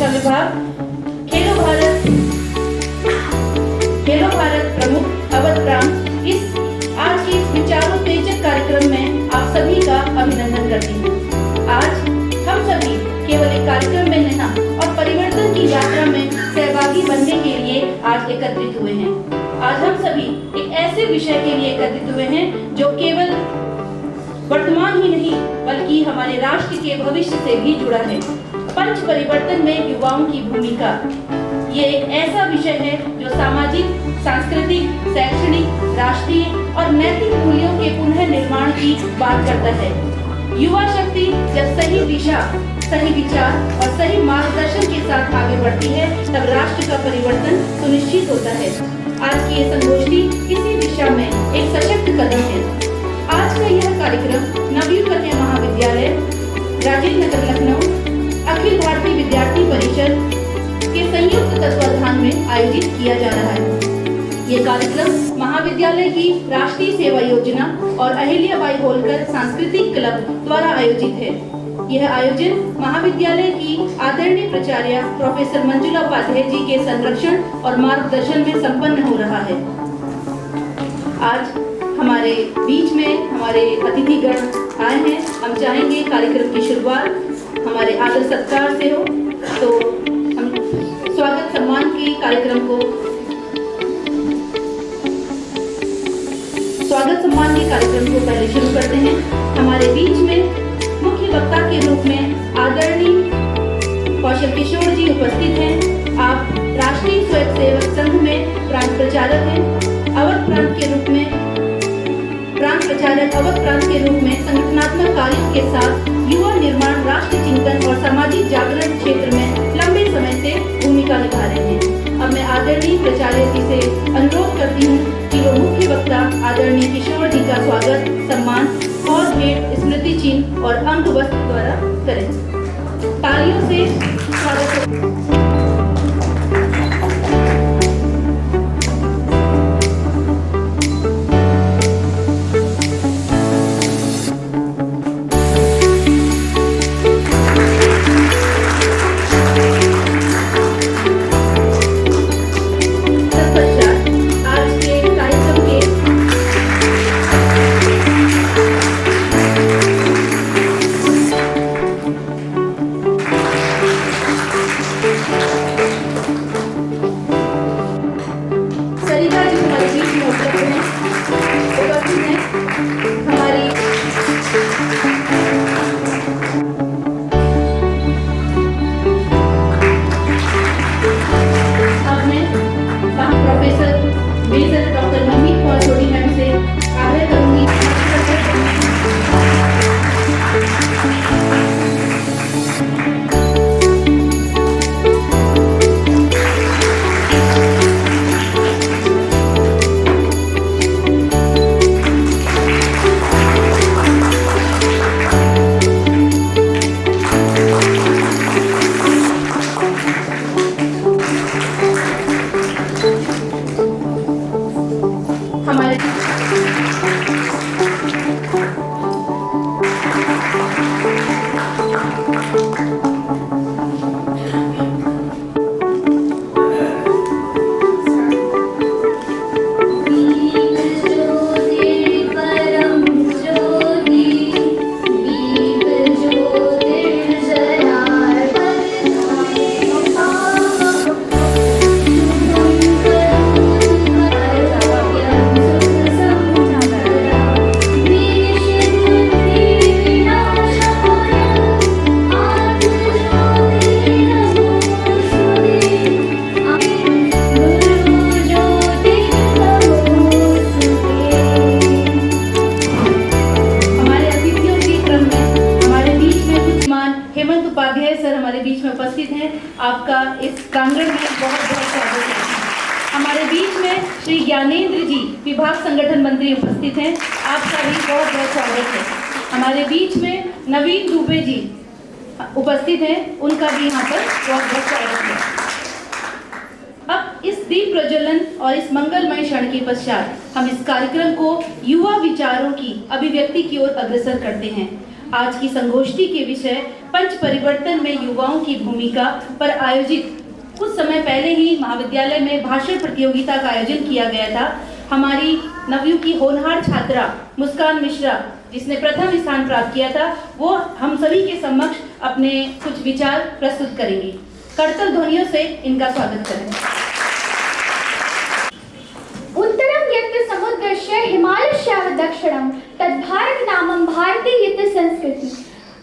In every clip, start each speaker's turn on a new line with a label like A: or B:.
A: शिक्षा विभाग, खेलो भारत प्रमुख अवध राम इस आज की विचारोत्तेजक कार्यक्रम में आप सभी का अभिनंदन करती हूँ। आज हम सभी केवल एक कार्यक्रम में नहीं और परिवर्तन की यात्रा में सहभागी बनने के लिए आज एकत्रित हुए हैं। आज हम सभी एक ऐसे विषय के लिए एकत्रित हुए हैं जो केवल वर्तमान ही नहीं बल्कि हमारे राष्ट्र के भविष्य से भी जुड़ा है। पंच परिवर्तन में युवाओं की भूमिका। ये एक ऐसा विषय है जो सामाजिक, सांस्कृतिक, शैक्षणिक, राष्ट्रीय और नैतिक मूल्यों के पुनः निर्माण की बात करता है। युवा शक्ति जब सही दिशा, सही विचार और सही मार्गदर्शन के साथ आगे बढ़ती है तब राष्ट्र का परिवर्तन सुनिश्चित होता है। आज की ये संगोष्ठी इसी दिशा में एक सशक्त कदम है। आज का यह कार्यक्रम नवयुग कन्या महाविद्यालय, राजीव नगर, लखनऊ, अखिल भारतीय विद्यार्थी परिषद के संयुक्त तत्वाधान में आयोजित किया जा रहा है। ये कार्यक्रम महाविद्यालय की राष्ट्रीय सेवा योजना और अहिल्याबाई होलकर सांस्कृतिक क्लब द्वारा आयोजित है। यह आयोजन महाविद्यालय की आदरणीय प्राचार्य प्रोफेसर मंजुला उपाध्याय जी के संरक्षण और मार्गदर्शन में संपन्न हो रहा है। आज हमारे बीच में हमारे अतिथिगण आए हैं। हम चाहेंगे कार्यक्रम की शुरुआत हमारे आदर सत्कार से हो, तो हम स्वागत सम्मान के कार्यक्रम को पहले शुरू करते हैं। हमारे बीच में मुख्य वक्ता के रूप में आदरणीय कौशल किशोर जी उपस्थित हैं। आप राष्ट्रीय स्वयंसेवक संघ में प्रांत प्रचारक हैं। अवध प्रांत के रूप में संगठनात्मक कार्यों के साथ युवा निर्माण, राष्ट्र चिंतन और सामाजिक जागरण क्षेत्र में लंबे समय से भूमिका निभा रहे हैं। अब मैं आदरणीय प्राचार्य जी से अनुरोध करती हूँ कि वो मुख्य वक्ता आदरणीय किशोर जी का स्वागत, सम्मान और भेंट, स्मृति चिन्ह और अंग वस्त्र द्वारा करें। तालियों से स्वागत। आपका इस प्रांगण में बहुत बहुत स्वागत है। हमारे बीच में श्री ज्ञानेंद्र जी विभाग संगठन मंत्री उपस्थित हैं, आपका भी बहुत बहुत स्वागत है। हमारे बीच में नवीन दुबे जी उपस्थित हैं, उनका भी यहाँ पर बहुत बहुत स्वागत है। अब इस दीप प्रज्वलन और इस मंगलमय क्षण के पश्चात हम इस कार्यक्रम को युवा विचारों की अभिव्यक्ति की ओर अग्रसर करते हैं। आज की संगोष्ठी के विषय पंच परिवर्तन में युवाओं की भूमिका पर आयोजित कुछ समय पहले ही महाविद्यालय में भाषण प्रतियोगिता का आयोजन किया गया था। हमारी नवयू की होनहार छात्रा मुस्कान मिश्रा, जिसने प्रथम स्थान प्राप्त किया था, वो हम सभी के समक्ष अपने कुछ विचार प्रस्तुत करेंगी। करतल ध्वनियों से इनका स्वागत करें।
B: उत्तरम यत् समुद्रस्य हिमालयस्याव दक्षिणम तद्भारत नामम भारतीय यत् संस्कृति।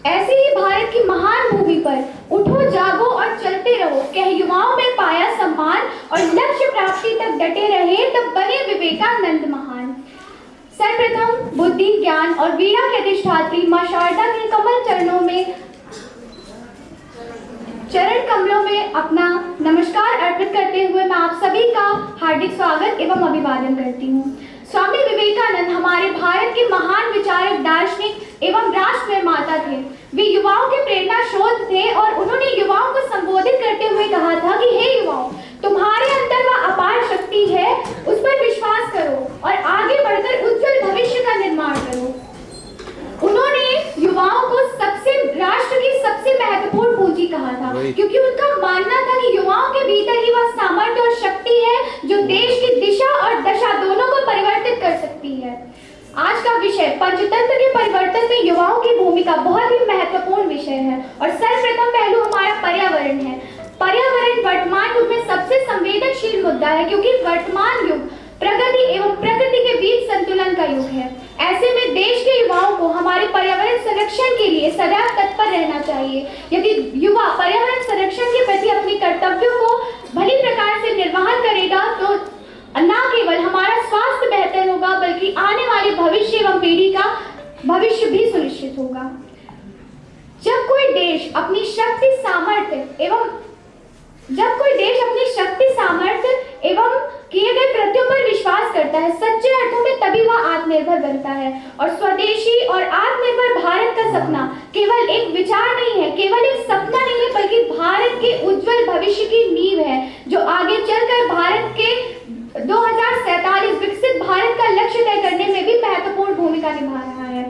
B: ऐसे ही भारत की महान भूमि पर उठो, जागो और चलते रहो, कह युवाओं में पाया सम्मान और लक्ष्य प्राप्ति तक डटे रहे, तब बने विवेकानंद महान। सर्वप्रथम बुद्धि, ज्ञान और वीरा की अधिष्ठात्री मां शारदा के चरण कमलों में अपना नमस्कार अर्पित करते हुए मैं आप सभी का हार्दिक स्वागत एवं अभिवादन करती हूँ। स्वामी विवेकानंद हमारे भारत के महान विचारक, दार्शनिक एवं राष्ट्र निर्माता थे। वे युवाओं के प्रेरणा स्रोत थे और उन्होंने युवाओं को संबोधित करते हुए कहा था कि हे युवाओं, तुम्हारे अंदर वह अपार शक्ति है, उस पर विश्वास करो और आगे बढ़कर उज्जवल भविष्य का निर्माण करो। उन्होंने युवाओं को राष्ट्र की सबसे महत्वपूर्ण पूंजी कहा था, क्योंकि उनका मानना था कि युवाओं के भीतर ही वह सामर्थ्य और शक्ति है जो देश की दिशा और दशा दोनों को परिवर्तित कर सकती है। आज का विषय पंचतंत्र के परिवर्तन में युवाओं की भूमिका बहुत ही महत्वपूर्ण विषय है और सर्वप्रथम पहलू हमारा पर्यावरण है। पर्यावरण वर्तमान युग में सबसे संवेदनशील मुद्दा है, क्योंकि वर्तमान युग प्रगति एवं प्रकृति के बीच संतुलन का युग है। ऐसे में देश के युवाओं को हमारे पर्यावरण संरक्षण के लिए सदैव तत्पर रहना चाहिए। यदि युवा पर्यावरण संरक्षण के प्रति अपने कर्तव्यों को भली प्रकार से निर्वहन करेगा तो न केवल हमारा स्वास्थ्य बेहतर होगा, बल्कि आने वाले भविष्य एवं पीढ़ी का भविष्य भी सुनिश्चित होगा। जब कोई देश अपनी शक्ति सामर्थ्य एवं किए गए कृत्यों पर विश्वास करता है, सच्चे अर्थों में तभी वह आत्मनिर्भर बनता है। और स्वदेशी और आत्मनिर्भर भारत का सपना केवल एक विचार नहीं है, केवल एक सपना नहीं है, बल्कि भारत के उज्जवल भविष्य की नींव है, जो आगे चलकर भारत के 2047 विकसित भारत का लक्ष्य तय करने में भी महत्वपूर्ण भूमिका निभा रहा है।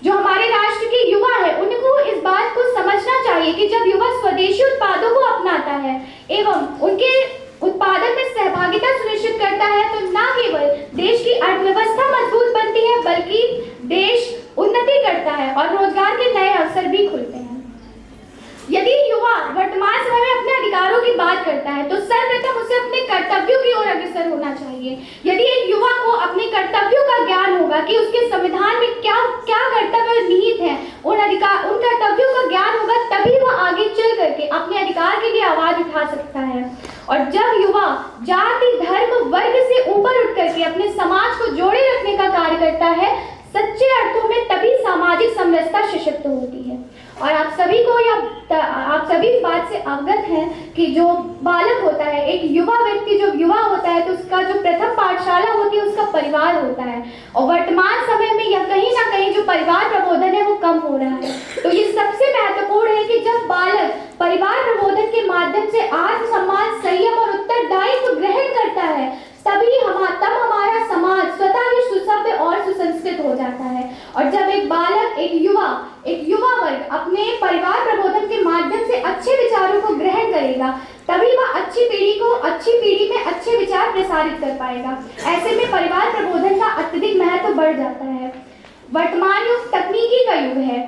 B: जो हमारे राष्ट्र के युवा है, उनको इस बात को समझना चाहिए कि जब युवा स्वदेशी उत्पादों को अपनाता है एवं उनके उत्पादन में सहभागिता सुनिश्चित करता है, तो न केवल देश की अर्थव्यवस्था मजबूत बनती है, बल्कि देश उन्नति करता है और रोजगार के नए अवसर भी खुलते हैं। यदि युवा वर्तमान समय में अपने अधिकारों की बात करता है, तो सर्वप्रथम उसे अपने कर्तव्यों की ओर अग्रसर होना चाहिए। यदि एक युवा को अपने कर्तव्यों का ज्ञान होगा कि उसके संविधान में क्या क्या कर्तव्य निहित है, उन कर्तव्यों का ज्ञान होगा, तभी वह आगे चल करके अपने अधिकार के लिए आवाज उठा सकता है। और जब युवा जाति, धर्म, वर्ग से ऊपर उठ करके अपने समाज को जोड़े रखने का कार्य करता है, सच्चे अर्थों में तभी सामाजिक समरसता सशक्त होती है। और आप सभी इस बात से अवगत हैं कि जो बालक होता है, एक युवा व्यक्ति जो युवा होता है, तो उसका जो प्रथम पाठशाला होती है उसका परिवार होता है। और वर्तमान समय में यह कहीं ना कहीं जो परिवार प्रबोधन है वो कम हो रहा है। तो ये सबसे महत्वपूर्ण है कि जब बालक परिवार प्रबोधन के माध्यम से आत्मसम्मान, संयम और उत्तरदायित्व ग्रहण करता है, तब हमारा समाज स्वतः ही सुसभ्य और सुसंस्कृत हो जाता है। और जब एक बालक, एक युवा वर्ग अपने परिवार प्रबोधन के माध्यम से अच्छे विचारों को ग्रहण करेगा, तभी वह अच्छी पीढ़ी में अच्छे विचार प्रसारित कर पाएगा। ऐसे में परिवार प्रबोधन का अत्यधिक महत्व बढ़ जाता है। वर्तमान युग तकनीकी का युग है।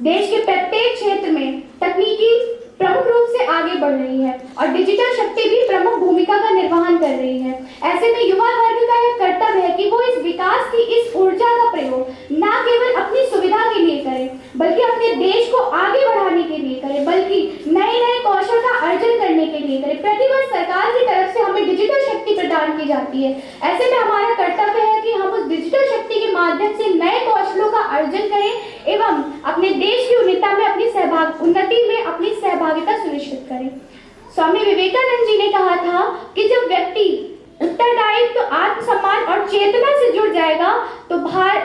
B: देश के प्रत्येक क्षेत्र में तकनीकी प्रमुख रूप से आगे बढ़ रही है और डिजिटल शक्ति भी प्रमुख भूमिका का निर्वहन कर रही है। ऐसे में युवा वर्ग का यह कर्तव्य है कि वो इस विकास की इस ऊर्जा का प्रयोग न केवल अपनी सुविधा के लिए करे, बल्कि अपने देश को आगे बढ़ाने के लिए करे, बल्कि नए कौशल का अर्जन करने के लिए करे। प्रतिवर्ष सरकार की तरफ से हमें डिजिटल शक्ति प्रदान की जाती है। ऐसे में हमारा कर्तव्य है कि हम उस डिजिटल शक्ति के माध्यम से नए कौशलों का अर्जन करें एवं अपने देश की उन्नति में अपनी सहभागिता सुनिश्चित करें। स्वामी विवेकानंद जी ने कहा था कि जब व्यक्ति उत्तरदायित्व, आत्मसम्मान और चेतना से जुड़ जाएगा तो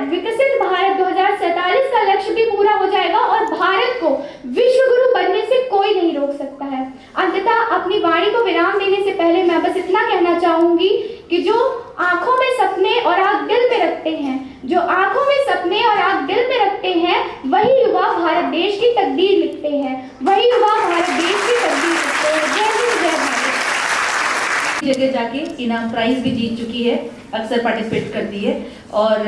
B: विकसित भारत 2047 का लक्ष्य भी पूरा हो जाएगा और भारत को विश्व गुरु बनने से कोई नहीं रोक सकता है। अंततः अपनी वाणी को विराम देने से पहले मैं बस इतना कहना चाहूंगी कि जो आंखों में सपने और आग दिल में रखते हैं, जो आंखों में सपने और आग दिल में रखते हैं, वही युवा भारत देश की तकदीर लिखते हैं, वही युवा भारत देश की तकदीर लिखते हैं। जय हिंद, जय भारत।
A: जगह जाके इनाम प्राइज भी जीत चुकी है, अक्सर पार्टिसिपेट करती है। और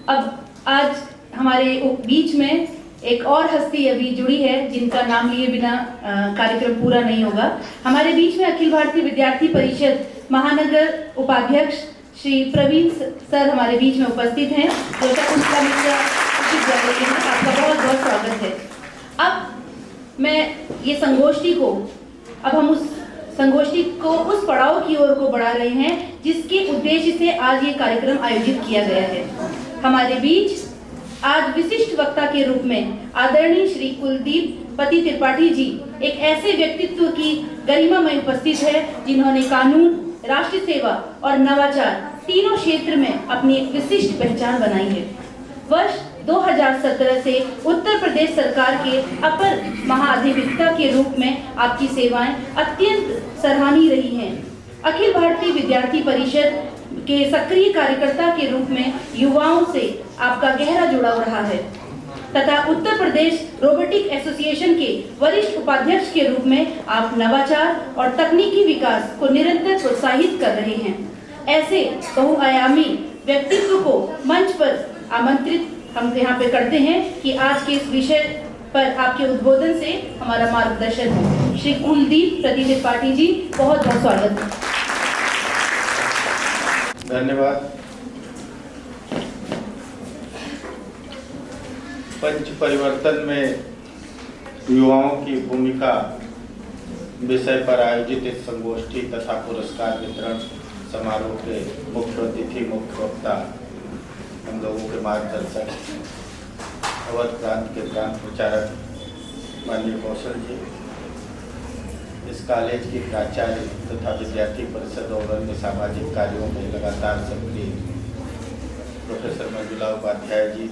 A: अब आज हमारे बीच में एक और हस्ती अभी जुड़ी है जिनका नाम लिए बिना कार्यक्रम पूरा नहीं होगा। हमारे बीच में अखिल भारतीय विद्यार्थी परिषद महानगर उपाध्यक्ष श्री प्रवीण सर हमारे बीच में उपस्थित हैं, जो शकुंतला मिश्रा विश्वविद्यालय में। आपका बहुत बहुत स्वागत है। अब मैं ये संगोष्ठी को उस पड़ाव की ओर को बढ़ा रहे हैं जिसके उद्देश्य से आज ये कार्यक्रम आयोजित किया गया है। हमारे बीच आज विशिष्ट वक्ता के रूप में आदरणीय श्री कुलदीप पति त्रिपाठी जी एक ऐसे व्यक्तित्व की गरिमा में उपस्थित है जिन्होंने कानून, राष्ट्र सेवा और नवाचार तीनों क्षेत्र में अपनी एक विशिष्ट पहचान बनाई है। वर्ष 2017 से उत्तर प्रदेश सरकार के अपर महाधिवक्ता के रूप में आपकी सेवाएं अत्यंत सराहनीय रही हैं। अखिल भारतीय विद्यार्थी परिषद के सक्रिय कार्यकर्ता के रूप में युवाओं से आपका गहरा जुड़ाव रहा है तथा उत्तर प्रदेश रोबोटिक एसोसिएशन के वरिष्ठ उपाध्यक्ष के रूप में आप नवाचार और तकनीकी विकास को निरंतर प्रोत्साहित कर रहे हैं। ऐसे बहुआयामी व्यक्तित्व को मंच पर आमंत्रित हम यहाँ पे करते हैं कि आज के इस विषय पर आपके उद्बोधन से हमारा मार्गदर्शन हो। श्री कुलदीप पति त्रिपाठी जी, बहुत बहुत स्वागत है।
C: धन्यवाद। पंच परिवर्तन में युवाओं की भूमिका विषय पर आयोजित इस संगोष्ठी तथा पुरस्कार वितरण समारोह के मुख्य अतिथि, मुख्य वक्ता, हम लोगों के मार्गदर्शक, अवध प्रांत के प्रांत प्रचारक माननीय कौशल जी, इस कॉलेज की प्राचार्य तथा विद्यार्थी परिषद और अन्य सामाजिक कार्यों में लगातार सक्रिय प्रोफेसर मंजुला उपाध्याय जी,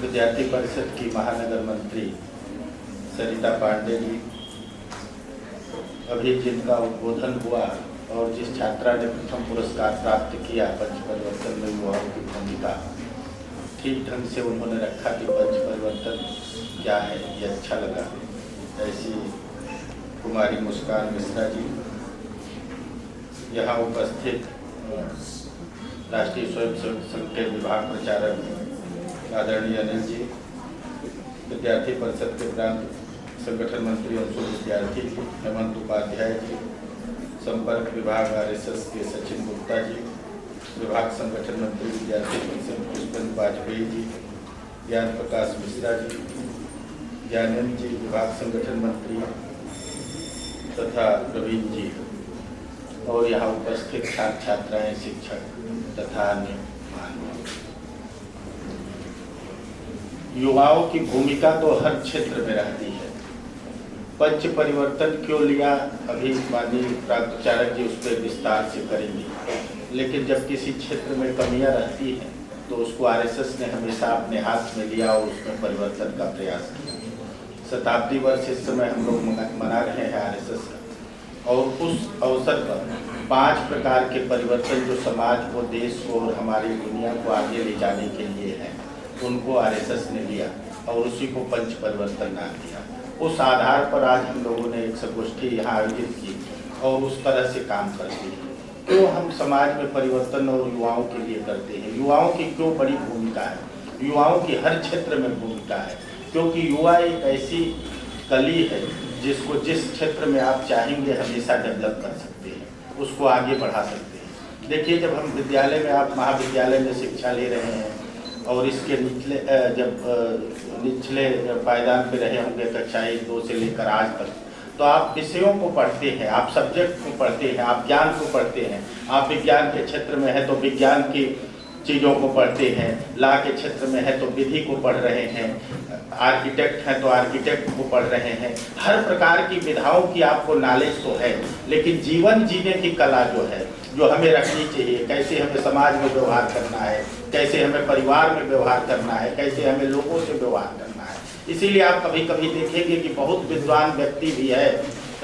C: विद्यार्थी परिषद की महानगर मंत्री सरिता पांडे जी, अभी जिनका उद्बोधन हुआ और जिस छात्रा ने प्रथम पुरस्कार प्राप्त किया पंच परिवर्तन में युवाओं की भूमिका, ठीक ढंग से उन्होंने रखा कि पंच परिवर्तन क्या है, ये अच्छा लगा। ऐसी कुमारी मुस्कान मिश्रा जी, यहाँ उपस्थित राष्ट्रीय स्वयंसेवक संघ के विभाग प्रचारक आदरणीय अनिल जी, विद्यार्थी परिषद के प्रांत संगठन मंत्री अंशुल विद्यार्थी जी, हेमंत उपाध्याय जी, संपर्क विभाग RSS के सचिन गुप्ता जी, विभाग संगठन मंत्री विद्यार्थी परिषद पुष्पेंद्र वाजपेयी जी, ज्ञान प्रकाश मिश्रा जी, ज्ञानेंद्र जी, विभाग संगठन मंत्री तथा प्रवीण जी, और यहाँ उपस्थित छात्र छात्राएं, शिक्षक तथा अन्य महानुभाव। युवाओं की भूमिका तो हर क्षेत्र में रहती है। पंच परिवर्तन क्यों लिया, अभी माननीय प्राचार्य जी उस पर विस्तार से करेंगे, लेकिन जब किसी क्षेत्र में कमियां रहती हैं तो उसको RSS ने हमेशा अपने हाथ में लिया और उसमें परिवर्तन का प्रयास किया। शताब्दी वर्ष इस समय हम लोग मना रहे हैं RSS का, और उस अवसर पर 5 प्रकार के परिवर्तन जो समाज को, देश को और हमारी दुनिया को आगे ले जाने के लिए हैं, उनको RSS ने लिया और उसी को पंच परिवर्तन नाम दिया। उस आधार पर आज हम लोगों ने एक संगोष्ठी यहाँ आयोजित की और उस तरह से काम करते हैं। तो हम समाज में परिवर्तन और युवाओं के लिए करते हैं। युवाओं की क्यों बड़ी भूमिका है, युवाओं की हर क्षेत्र में भूमिका है, क्योंकि युवा एक ऐसी कली है जिसको जिस क्षेत्र में आप चाहेंगे हमेशा डेवलप कर सकते हैं, उसको आगे बढ़ा सकते हैं। देखिए, जब हम विद्यालय में, आप महाविद्यालय में शिक्षा ले रहे हैं और इसके निचले पायदान पे रहे होंगे कक्षा 1-2 से लेकर आज तक, तो आप विषयों को पढ़ते हैं, आप सब्जेक्ट को पढ़ते हैं, आप ज्ञान को पढ़ते हैं। आप विज्ञान के क्षेत्र में है तो विज्ञान की चीज़ों को पढ़ते हैं, लॉ के क्षेत्र में है तो विधि को पढ़ रहे हैं, आर्किटेक्ट हैं तो आर्किटेक्ट को पढ़ रहे हैं। हर प्रकार की विधाओं की आपको नॉलेज तो है, लेकिन जीवन जीने की कला जो है, जो हमें रखनी चाहिए, कैसे हमें समाज में व्यवहार करना है, कैसे हमें परिवार में व्यवहार करना है, कैसे हमें लोगों से व्यवहार करना है। इसीलिए आप कभी कभी देखेंगे कि बहुत विद्वान व्यक्ति भी है,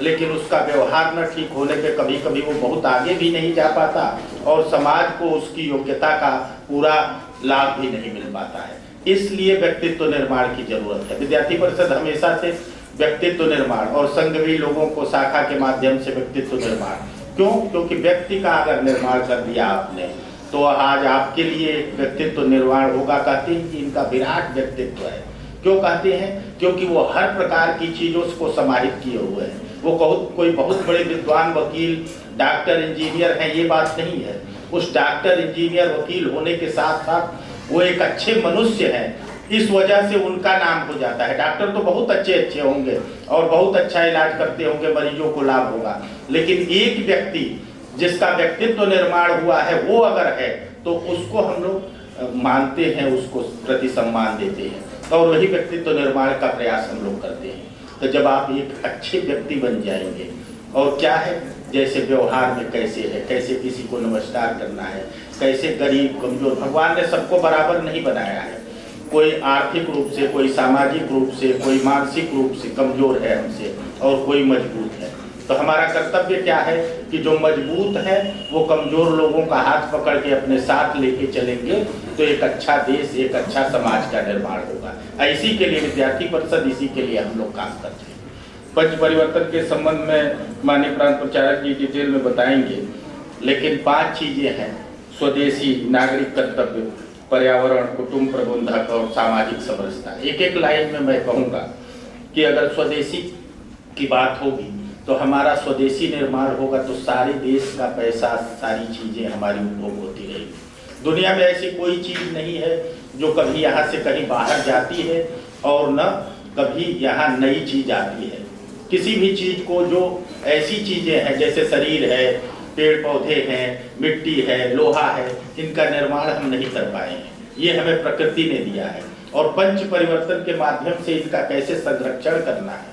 C: लेकिन उसका व्यवहार न ठीक होने पे कभी कभी वो बहुत आगे भी नहीं जा पाता और समाज को उसकी योग्यता का पूरा लाभ भी नहीं मिल पाता है। इसलिए व्यक्तित्व निर्माण की जरूरत है। विद्यार्थी परिषद हमेशा से व्यक्तित्व निर्माण और संघ भी लोगों को शाखा के माध्यम से व्यक्तित्व निर्माण, क्यों? क्योंकि व्यक्ति का अगर निर्माण कर दिया आपने तो आज आपके लिए व्यक्तित्व निर्माण होगा। कहते हैं कि इनका विराट व्यक्तित्व है। क्यों कहते हैं? क्योंकि वो हर प्रकार की चीजों को समाहित किए हुए हैं। वो कोई बहुत बड़े विद्वान, वकील, डॉक्टर, इंजीनियर हैं, ये बात नहीं है। उस डॉक्टर, इंजीनियर, वकील होने के साथ साथ वो एक अच्छे मनुष्य हैं। इस वजह से उनका नाम हो जाता है। डॉक्टर तो बहुत अच्छे होंगे और बहुत अच्छा इलाज करते होंगे, मरीजों को लाभ होगा, लेकिन एक व्यक्ति जिसका व्यक्तित्व निर्माण हुआ है वो अगर है तो उसको हम लोग मानते हैं, उसको प्रति सम्मान देते हैं और वही व्यक्तित्व निर्माण का प्रयास हम लोग करते हैं। तो जब आप एक अच्छे व्यक्ति बन जाएंगे और क्या है, जैसे व्यवहार में कैसे है, कैसे किसी को नमस्कार करना है, कैसे गरीब कमजोर, भगवान ने सबको बराबर नहीं बनाया है। कोई आर्थिक रूप से, कोई सामाजिक रूप से, कोई मानसिक रूप से कमजोर है हमसे और कोई मजबूत है। तो हमारा कर्तव्य क्या है कि जो मजबूत है वो कमजोर लोगों का हाथ पकड़ के अपने साथ लेके चलेंगे तो एक अच्छा देश, एक अच्छा समाज का निर्माण होगा। इसी के लिए विद्यार्थी परिषद, इसी के लिए हम लोग काम करते हैं। पंच परिवर्तन के संबंध में माननीय प्रांत प्रचारक जी डिटेल में बताएंगे, लेकिन 5 चीजें हैं: स्वदेशी, नागरिक कर्तव्य, पर्यावरण, कुटुंब प्रबंधक और सामाजिक समरसता। एक एक लाइन में मैं कहूँगा कि अगर स्वदेशी की बात होगी तो हमारा स्वदेशी निर्माण होगा तो सारे देश का पैसा, सारी चीजें हमारी उपभोग होती रहेगी। दुनिया में ऐसी कोई चीज नहीं है जो कभी यहाँ से कहीं बाहर जाती है और न कभी यहाँ नई चीज आती है। किसी भी चीज को, जो ऐसी चीजें हैं जैसे शरीर है, पेड़ पौधे हैं, मिट्टी है, लोहा है, इनका निर्माण हम नहीं कर पाए हैं। ये हमें प्रकृति ने दिया है और पंच परिवर्तन के माध्यम से इनका कैसे संरक्षण करना है।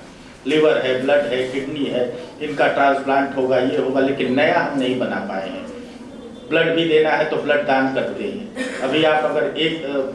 C: लिवर है, ब्लड है, किडनी है, इनका ट्रांसप्लांट होगा, ये होगा, लेकिन नया हम नहीं बना पाए हैं। ब्लड भी देना है तो ब्लड दान करते हैं। अभी आप अगर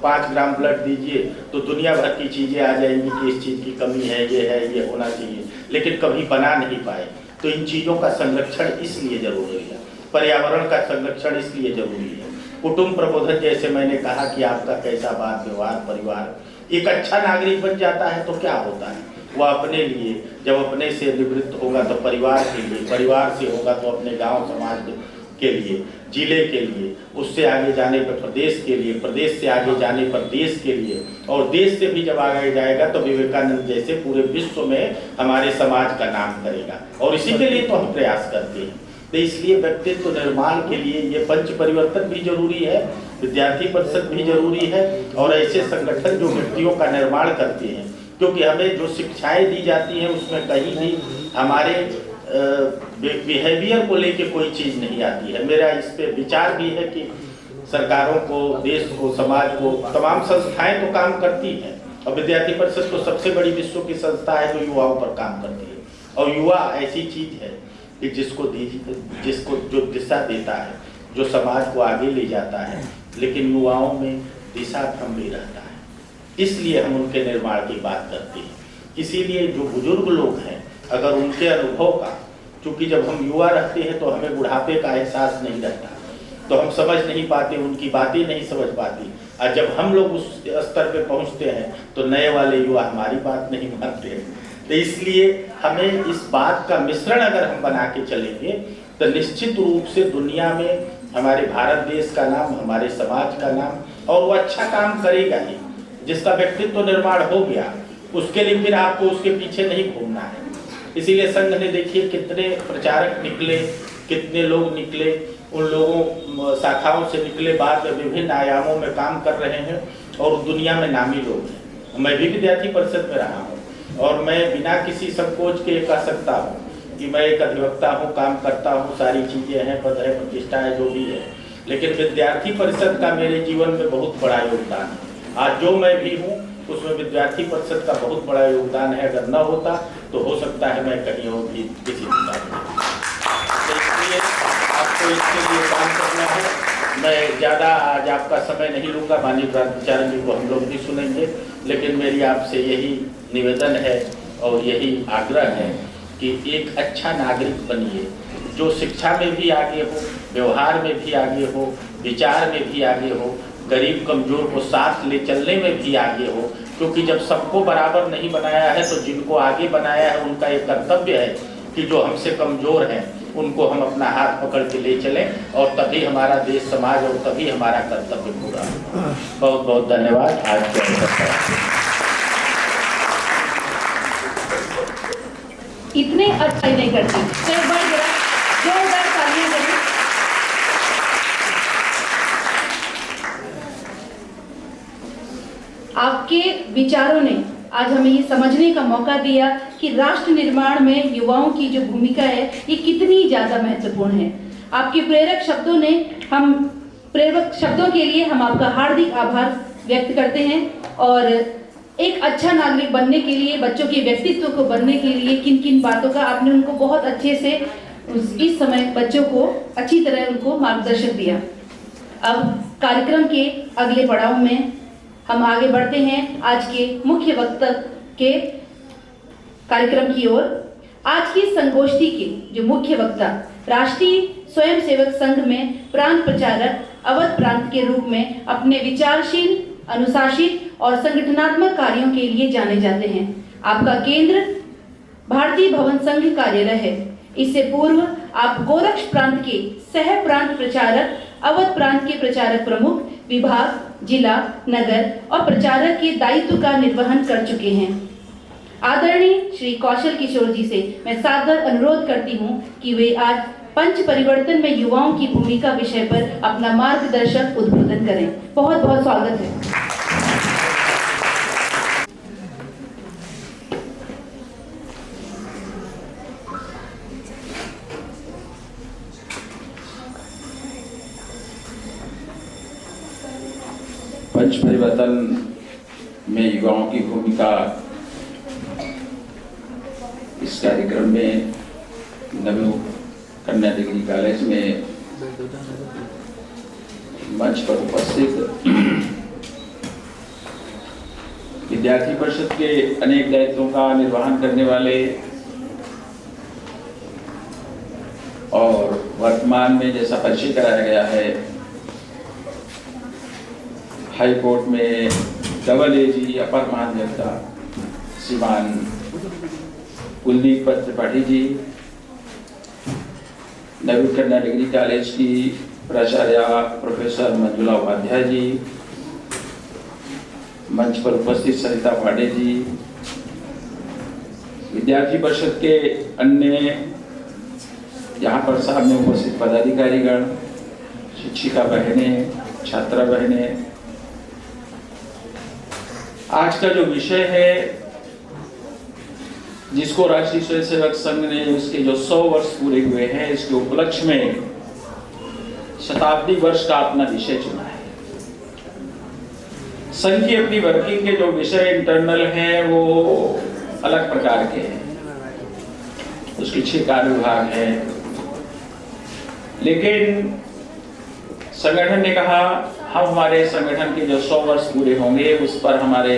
C: 5 ग्राम ब्लड दीजिए तो दुनिया भर की चीजें आ जाएंगी कि इस चीज की कमी है, ये होना चाहिए, लेकिन कभी बना नहीं पाए। तो इन चीजों का संरक्षण इसलिए जरूरी है, पर्यावरण का संरक्षण इसलिए जरूरी है। कुटुंब प्रबोधन, जैसे मैंने कहा कि आपका कैसा बात व्यवहार, परिवार, एक अच्छा नागरिक बन जाता है तो क्या होता है, वह अपने लिए, जब अपने से निवृत्त होगा तो परिवार के लिए, परिवार से होगा तो अपने गांव समाज के लिए, जिले के लिए, उससे आगे जाने पर प्रदेश के लिए, प्रदेश से आगे जाने पर देश के लिए, और देश से भी जब आगे जाएगा तो विवेकानंद जैसे पूरे विश्व में हमारे समाज का नाम करेगा। और इसी के लिए तो हम प्रयास करते हैं। तो इसलिए व्यक्तित्व निर्माण के लिए ये पंच परिवर्तन भी जरूरी है, विद्यार्थी परिषद भी जरूरी है और ऐसे संगठन जो व्यक्तियों का निर्माण करते हैं। क्योंकि हमें जो शिक्षाएं दी जाती हैं उसमें कहीं भी हमारे बिहेवियर को लेके कोई चीज नहीं आती है। मेरा इस पे विचार भी है कि सरकारों को, देश को, समाज को, तमाम संस्थाएं तो काम करती हैं और विद्यार्थी परिषद तो सबसे बड़ी विश्व की संस्था है जो युवाओं पर काम करती है। और युवा ऐसी चीज है कि जिसको जो दिशा देता है, जो समाज को आगे ले जाता है, लेकिन युवाओं में दिशा भ्रम भी रहता है। इसलिए हम उनके निर्माण की बात करते हैं। इसीलिए जो बुजुर्ग लोग हैं, अगर उनके अनुभव का, क्योंकि जब हम युवा रहते हैं तो हमें बुढ़ापे का एहसास नहीं रहता, तो हम समझ नहीं पाते, उनकी बातें नहीं समझ पाती। और जब हम लोग उस स्तर पे पहुंचते हैं तो नए वाले युवा हमारी बात नहीं मानते हैं। तो इसलिए हमें इस बात का मिश्रण अगर हम बना के चलेंगे तो निश्चित रूप से दुनिया में हमारे भारत देश का नाम, हमारे समाज का नाम, और वो अच्छा काम करेगा ही। जिसका व्यक्तित्व निर्माण हो गया उसके लिए फिर आपको उसके पीछे नहीं घूमना है। इसीलिए संघ ने देखिए कितने प्रचारक निकले, कितने लोग निकले, उन लोगों शाखाओं से निकले, बाद में विभिन्न आयामों में काम कर रहे हैं और दुनिया में नामी लोग हैं। मैं भी विद्यार्थी परिषद में रहा हूँ और मैं बिना किसी संकोच के कह सकता हूँ कि मैं एक अधिवक्ता हूँ, काम करता हूँ, सारी चीजें हैं, पद है, प्रतिष्ठा है, जो भी है, लेकिन विद्यार्थी परिषद का मेरे जीवन में बहुत बड़ा योगदान है। आज जो मैं भी हूँ उसमें विद्यार्थी परिषद का बहुत बड़ा योगदान है। अगर न होता तो हो सकता है मैं कहीं और भी किसी दिशा में। तो इसलिए आपको इसके लिए काम करना है। मैं ज़्यादा आज आपका समय नहीं लूँगा, माननीय प्राचार्य जी को हम लोग भी सुनेंगे, लेकिन मेरी आपसे यही निवेदन है और यही आग्रह है कि एक अच्छा नागरिक बनिए, जो शिक्षा में भी आगे हो, व्यवहार में भी आगे हो, विचार में भी आगे हो, गरीब कमजोर को साथ ले चलने में भी आगे हो। क्योंकि जब सबको बराबर नहीं बनाया है तो जिनको आगे बनाया है उनका एक कर्तव्य है कि जो हमसे कमजोर हैं उनको हम अपना हाथ पकड़ के ले चलें, और तभी हमारा देश समाज और तभी हमारा कर्तव्य पूरा होगा। बहुत बहुत धन्यवाद। आज के अवसर पर
A: इतने अच्छा ही नहीं करती, चलो बड़ी जोरदार तालियां करें। आपके विचारों ने आज हमें ये समझने का मौका दिया कि राष्ट्र निर्माण में युवाओं की जो भूमिका है ये कितनी ज़्यादा महत्वपूर्ण है। आपके प्रेरक शब्दों के लिए हम आपका हार्दिक आभार व्यक्त करते हैं। और एक अच्छा नागरिक बनने के लिए, बच्चों के व्यक्तित्व को बनने के लिए किन किन बातों का आपने उनको बहुत अच्छे से इस समय बच्चों को अच्छी तरह उनको मार्गदर्शन दिया। अब कार्यक्रम के अगले पड़ाव में हम आगे बढ़ते हैं आज के मुख्य वक्ता के कार्यक्रम की ओर। आज की संगोष्ठी के जो मुख्य वक्ता राष्ट्रीय स्वयंसेवक संघ में प्रांत प्रचारक अवध प्रांत के रूप में अपने विचारशील, अनुशासित और संगठनात्मक कार्यों के लिए जाने जाते हैं। आपका केंद्र भारतीय भवन संघ कार्यालय है। इससे पूर्व आप गोरक्ष प्रांत के सह प्रांत प्रचारक, अवध प्रांत के प्रचारक प्रमुख, विभाग, जिला, नगर और प्रचारक के दायित्व का निर्वहन कर चुके हैं। आदरणीय श्री कौशल किशोर जी से मैं सादर अनुरोध करती हूं कि वे आज पंच परिवर्तन में युवाओं की भूमिका विषय पर अपना मार्गदर्शक उद्बोधन करें। बहुत बहुत स्वागत है।
D: पंच परिवर्तन में युवाओं की भूमिका इस कार्यक्रम में नवीन कन्या डिग्री कॉलेज में मंच पर उपस्थित विद्यार्थी परिषद के अनेक दायित्वों का निर्वहन करने वाले और वर्तमान में जैसा परिचय कराया गया है हाई कोर्ट में डबल एजी अपर महाधिवक्ता श्रीमान कुलदीप त्रिपाठी जी, नवीन कन्या डिग्री कॉलेज की प्राचार्य प्रोफेसर मंजुला उपाध्याय जी, मंच पर उपस्थित सरिता पांडे जी, विद्यार्थी परिषद के अन्य यहाँ पर सामने उपस्थित पदाधिकारीगण, शिक्षिका बहनें, छात्रा बहनें, आज का जो विषय है जिसको राष्ट्रीय स्वयंसेवक संघ ने उसके जो 100 वर्ष पूरे हुए हैं इसके उपलक्ष्य में शताब्दी वर्ष का अपना विषय चुना है। संघ की अपनी वर्किंग के जो विषय इंटरनल हैं वो अलग प्रकार के हैं, उसके 6 कार्य विभाग हैं, लेकिन संगठन ने कहा हम हमारे संगठन के जो 100 वर्ष पूरे होंगे उस पर हमारे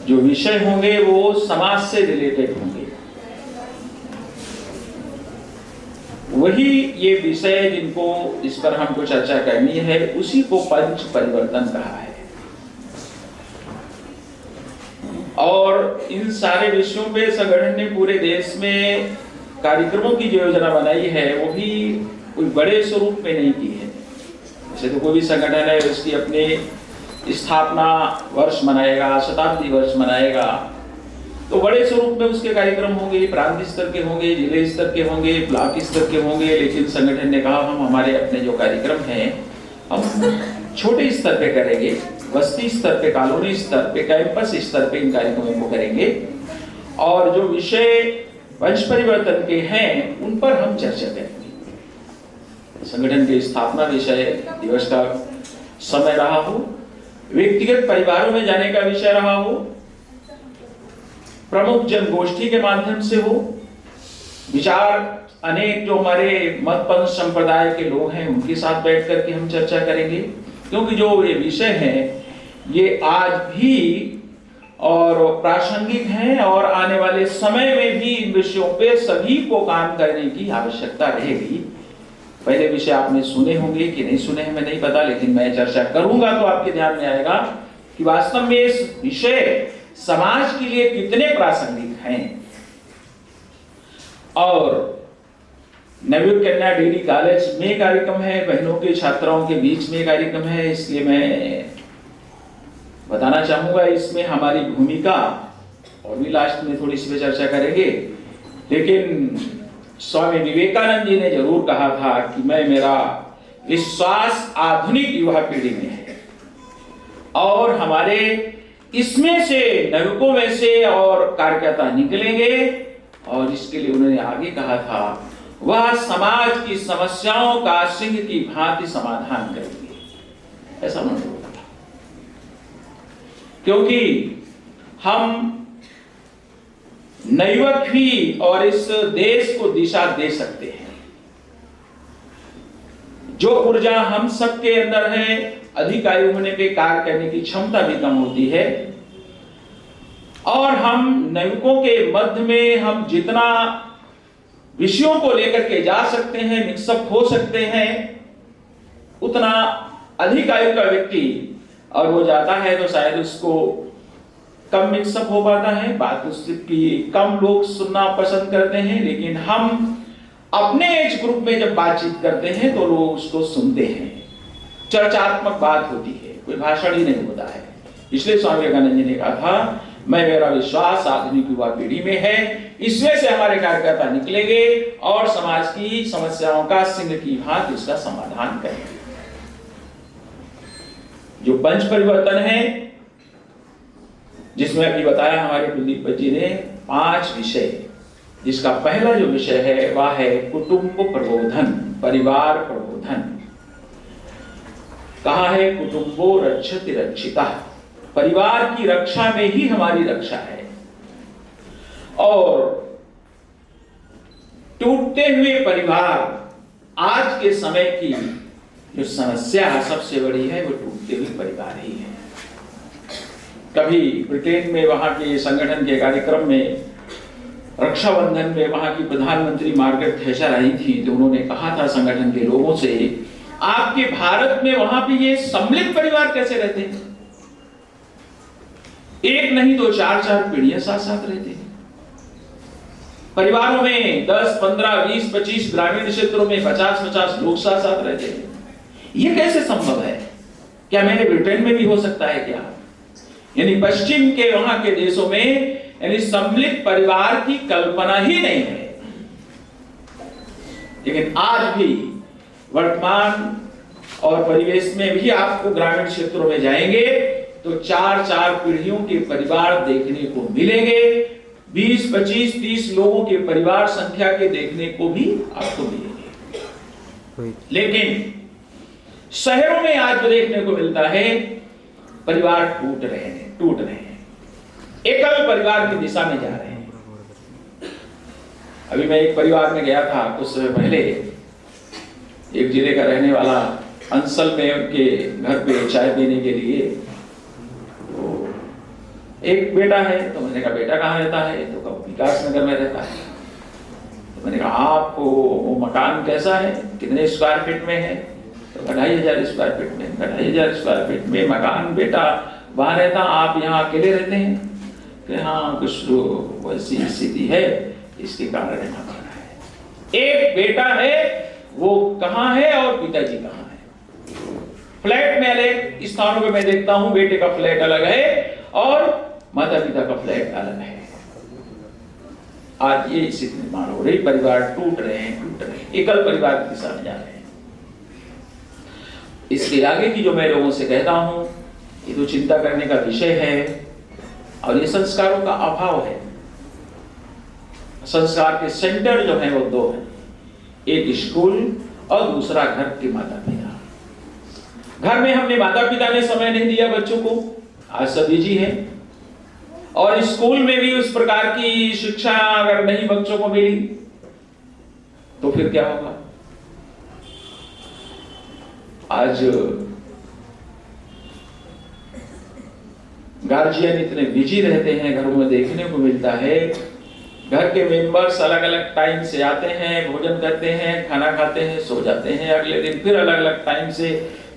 D: जो विषय होंगे वो समाज से रिलेटेड होंगे। वही ये विषय जिनको इस पर हमको चर्चा करनी है उसी को पंच परिवर्तन कहा है। और इन सारे विषयों पे संगठन ने पूरे देश में कार्यक्रमों की जो योजना बनाई है वो भी कोई बड़े स्वरूप में नहीं की है। जैसे तो कोई भी संगठन है उसकी अपने स्थापना वर्ष मनाएगा, शताब्दी वर्ष मनाएगा, तो बड़े स्वरूप में उसके कार्यक्रम होंगे, प्रांत स्तर के होंगे, जिले स्तर के होंगे, ब्लॉक स्तर के होंगे। लेकिन संगठन ने कहा हम हमारे अपने जो कार्यक्रम हैं हम छोटे स्तर पे करेंगे, बस्ती स्तर पे, कॉलोनी स्तर पे, कैंपस स्तर पे इन कार्यक्रमों को करेंगे और जो विषय वंश परिवर्तन के हैं उन पर हम चर्चा करेंगे। संगठन के स्थापना विषय दिवस का समय रहा हो, व्यक्तिगत परिवारों में जाने का विषय रहा हो, प्रमुख जनगोष्ठी के माध्यम से हो, विचार अनेक जो हमारे मतपंथ संप्रदाय के लोग हैं उनके साथ बैठ करके हम चर्चा करेंगे। क्योंकि जो ये विषय हैं ये आज भी और प्रासंगिक हैं और आने वाले समय में भी इन विषयों पे सभी को काम करने की आवश्यकता रहेगी। पहले विषय आपने सुने होंगे कि नहीं सुने हैं मैं नहीं पता, लेकिन मैं चर्चा करूंगा तो आपके ध्यान में आएगा कि वास्तव में इस विषय समाज के लिए कितने प्रासंगिक हैं। और नवयुग कन्या डिग्री कॉलेज में कार्यक्रम है, बहनों के छात्राओं के बीच में कार्यक्रम है, इसलिए मैं बताना चाहूंगा इसमें हमारी भूमिका, और भी लास्ट में थोड़ी सी चर्चा करेंगे। लेकिन स्वामी विवेकानंद जी ने जरूर कहा था कि मेरा विश्वास आधुनिक युवा पीढ़ी में है और हमारे इसमें से नवयुवकों में से और कार्यकर्ता निकलेंगे। और इसके लिए उन्होंने आगे कहा था वह समाज की समस्याओं का सिंह की भांति समाधान करेंगे, ऐसा उन्होंने बोला था। क्योंकि हम नवयुवक ही और इस देश को दिशा दे सकते हैं। जो ऊर्जा हम सबके अंदर है, अधिक आयु होने पे कार्य करने की क्षमता भी कम होती है, और हम नवयुवकों के मध्य में हम जितना विषयों को लेकर के जा सकते हैं, मिक्सअप हो सकते हैं, उतना अधिक आयु का व्यक्ति और वो जाता है तो शायद उसको कम मिक्सअप हो पाता है, बात उसकी कम लोग सुनना पसंद करते हैं। लेकिन हम अपने एज ग्रुप में जब बातचीत करते हैं तो लोग उसको सुनते हैं, चर्चात्मक बात होती है, कोई भाषण ही नहीं होता है। इसलिए स्वामी विवेकानंद जी ने कहा था मेरा विश्वास आधुनिक युवा पीढ़ी में है, इसमें से हमारे कार्यकर्ता निकलेंगे और समाज की समस्याओं का सिंह की भांति उसका समाधान करेंगे। जो पंच परिवर्तन है, जिसमें अभी बताया हमारे कुलदीप जी ने 5 विषय, जिसका पहला जो विषय है वह है कुटुंब प्रबोधन, परिवार प्रबोधन। कहा है कुटुंबो रक्षति रक्षिता, परिवार की रक्षा में ही हमारी रक्षा है। और टूटते हुए परिवार आज के समय की जो समस्या सबसे बड़ी है वो टूटते हुए परिवार ही है। कभी ब्रिटेन में वहां के संगठन के कार्यक्रम में रक्षाबंधन में वहां की प्रधानमंत्री मार्गरेट थैचर आई थी, तो उन्होंने कहा था संगठन के लोगों से, आपके भारत में वहां पे ये सम्मिलित परिवार कैसे रहते हैं? एक नहीं तो 4-4 पीढ़ियां साथ साथ रहते हैं। परिवारों में 10, 15, 20, 25, ग्रामीण क्षेत्रों में 50-50 लोग साथ साथ रहते हैं। ये कैसे संभव है? क्या मेरे ब्रिटेन में भी हो सकता है क्या? यानी पश्चिम के वहां के देशों में यानी सम्मिलित परिवार की कल्पना ही नहीं है। लेकिन आज भी वर्तमान और परिवेश में भी आपको ग्रामीण क्षेत्रों में जाएंगे तो 4-4 पीढ़ियों के परिवार देखने को मिलेंगे, 20, 25, 30 लोगों के परिवार संख्या के देखने को भी आपको मिलेंगे। लेकिन शहरों में आज जो देखने को मिलता है, परिवार टूट रहे हैं, एकल परिवार की दिशा में जा रहे हैं। अभी मैं एक परिवार में गया था कुछ समय पहले, एक जिले का रहने वाला अंसल में उनके घर पे चाय पीने के लिए, तो एक बेटा है, तो मैंने कहा बेटा कहाँ रहता है? तो कहा विकास नगर में रहता है। तो मैंने कहा आपको वो मकान कैसा है, कितने स्क्वायर फीट में है? तो 2500 स्क्वायर फीट में। 2500 स्क्वायर फीट में मकान, बेटा वहां रहता, आप यहाँ अकेले रहते हैं? कि हाँ कुछ वैसी स्थिति है, इसके कारण रहना पड़ रहा है। एक बेटा है, वो कहाँ है और पिताजी कहाँ है? फ्लैट में अलग स्थानों पे मैं देखता हूं बेटे का फ्लैट अलग है और माता पिता का फ्लैट अलग है। आज ये स्थिति निर्माण हो रही, परिवार टूट रहे हैं, एकल परिवार की दिशा में जा रहे हैं। इसके आगे की जो मैं लोगों से कहता हूं, ये तो चिंता करने का विषय है और ये संस्कारों का अभाव है। संस्कार के सेंटर जो है वो 2 हैं, एक स्कूल और दूसरा घर के माता पिता। घर में हमने माता पिता ने समय नहीं दिया बच्चों को, आज सब बिजी है, और स्कूल में भी उस प्रकार की शिक्षा अगर नहीं बच्चों को मिली तो फिर क्या होगा? आज गार्जियन इतने बिजी रहते हैं, घरों में देखने को मिलता है घर के मेंबर्स अलग अलग टाइम से आते हैं, भोजन करते हैं, खाना खाते हैं, सो जाते हैं, अगले दिन फिर अलग अलग टाइम से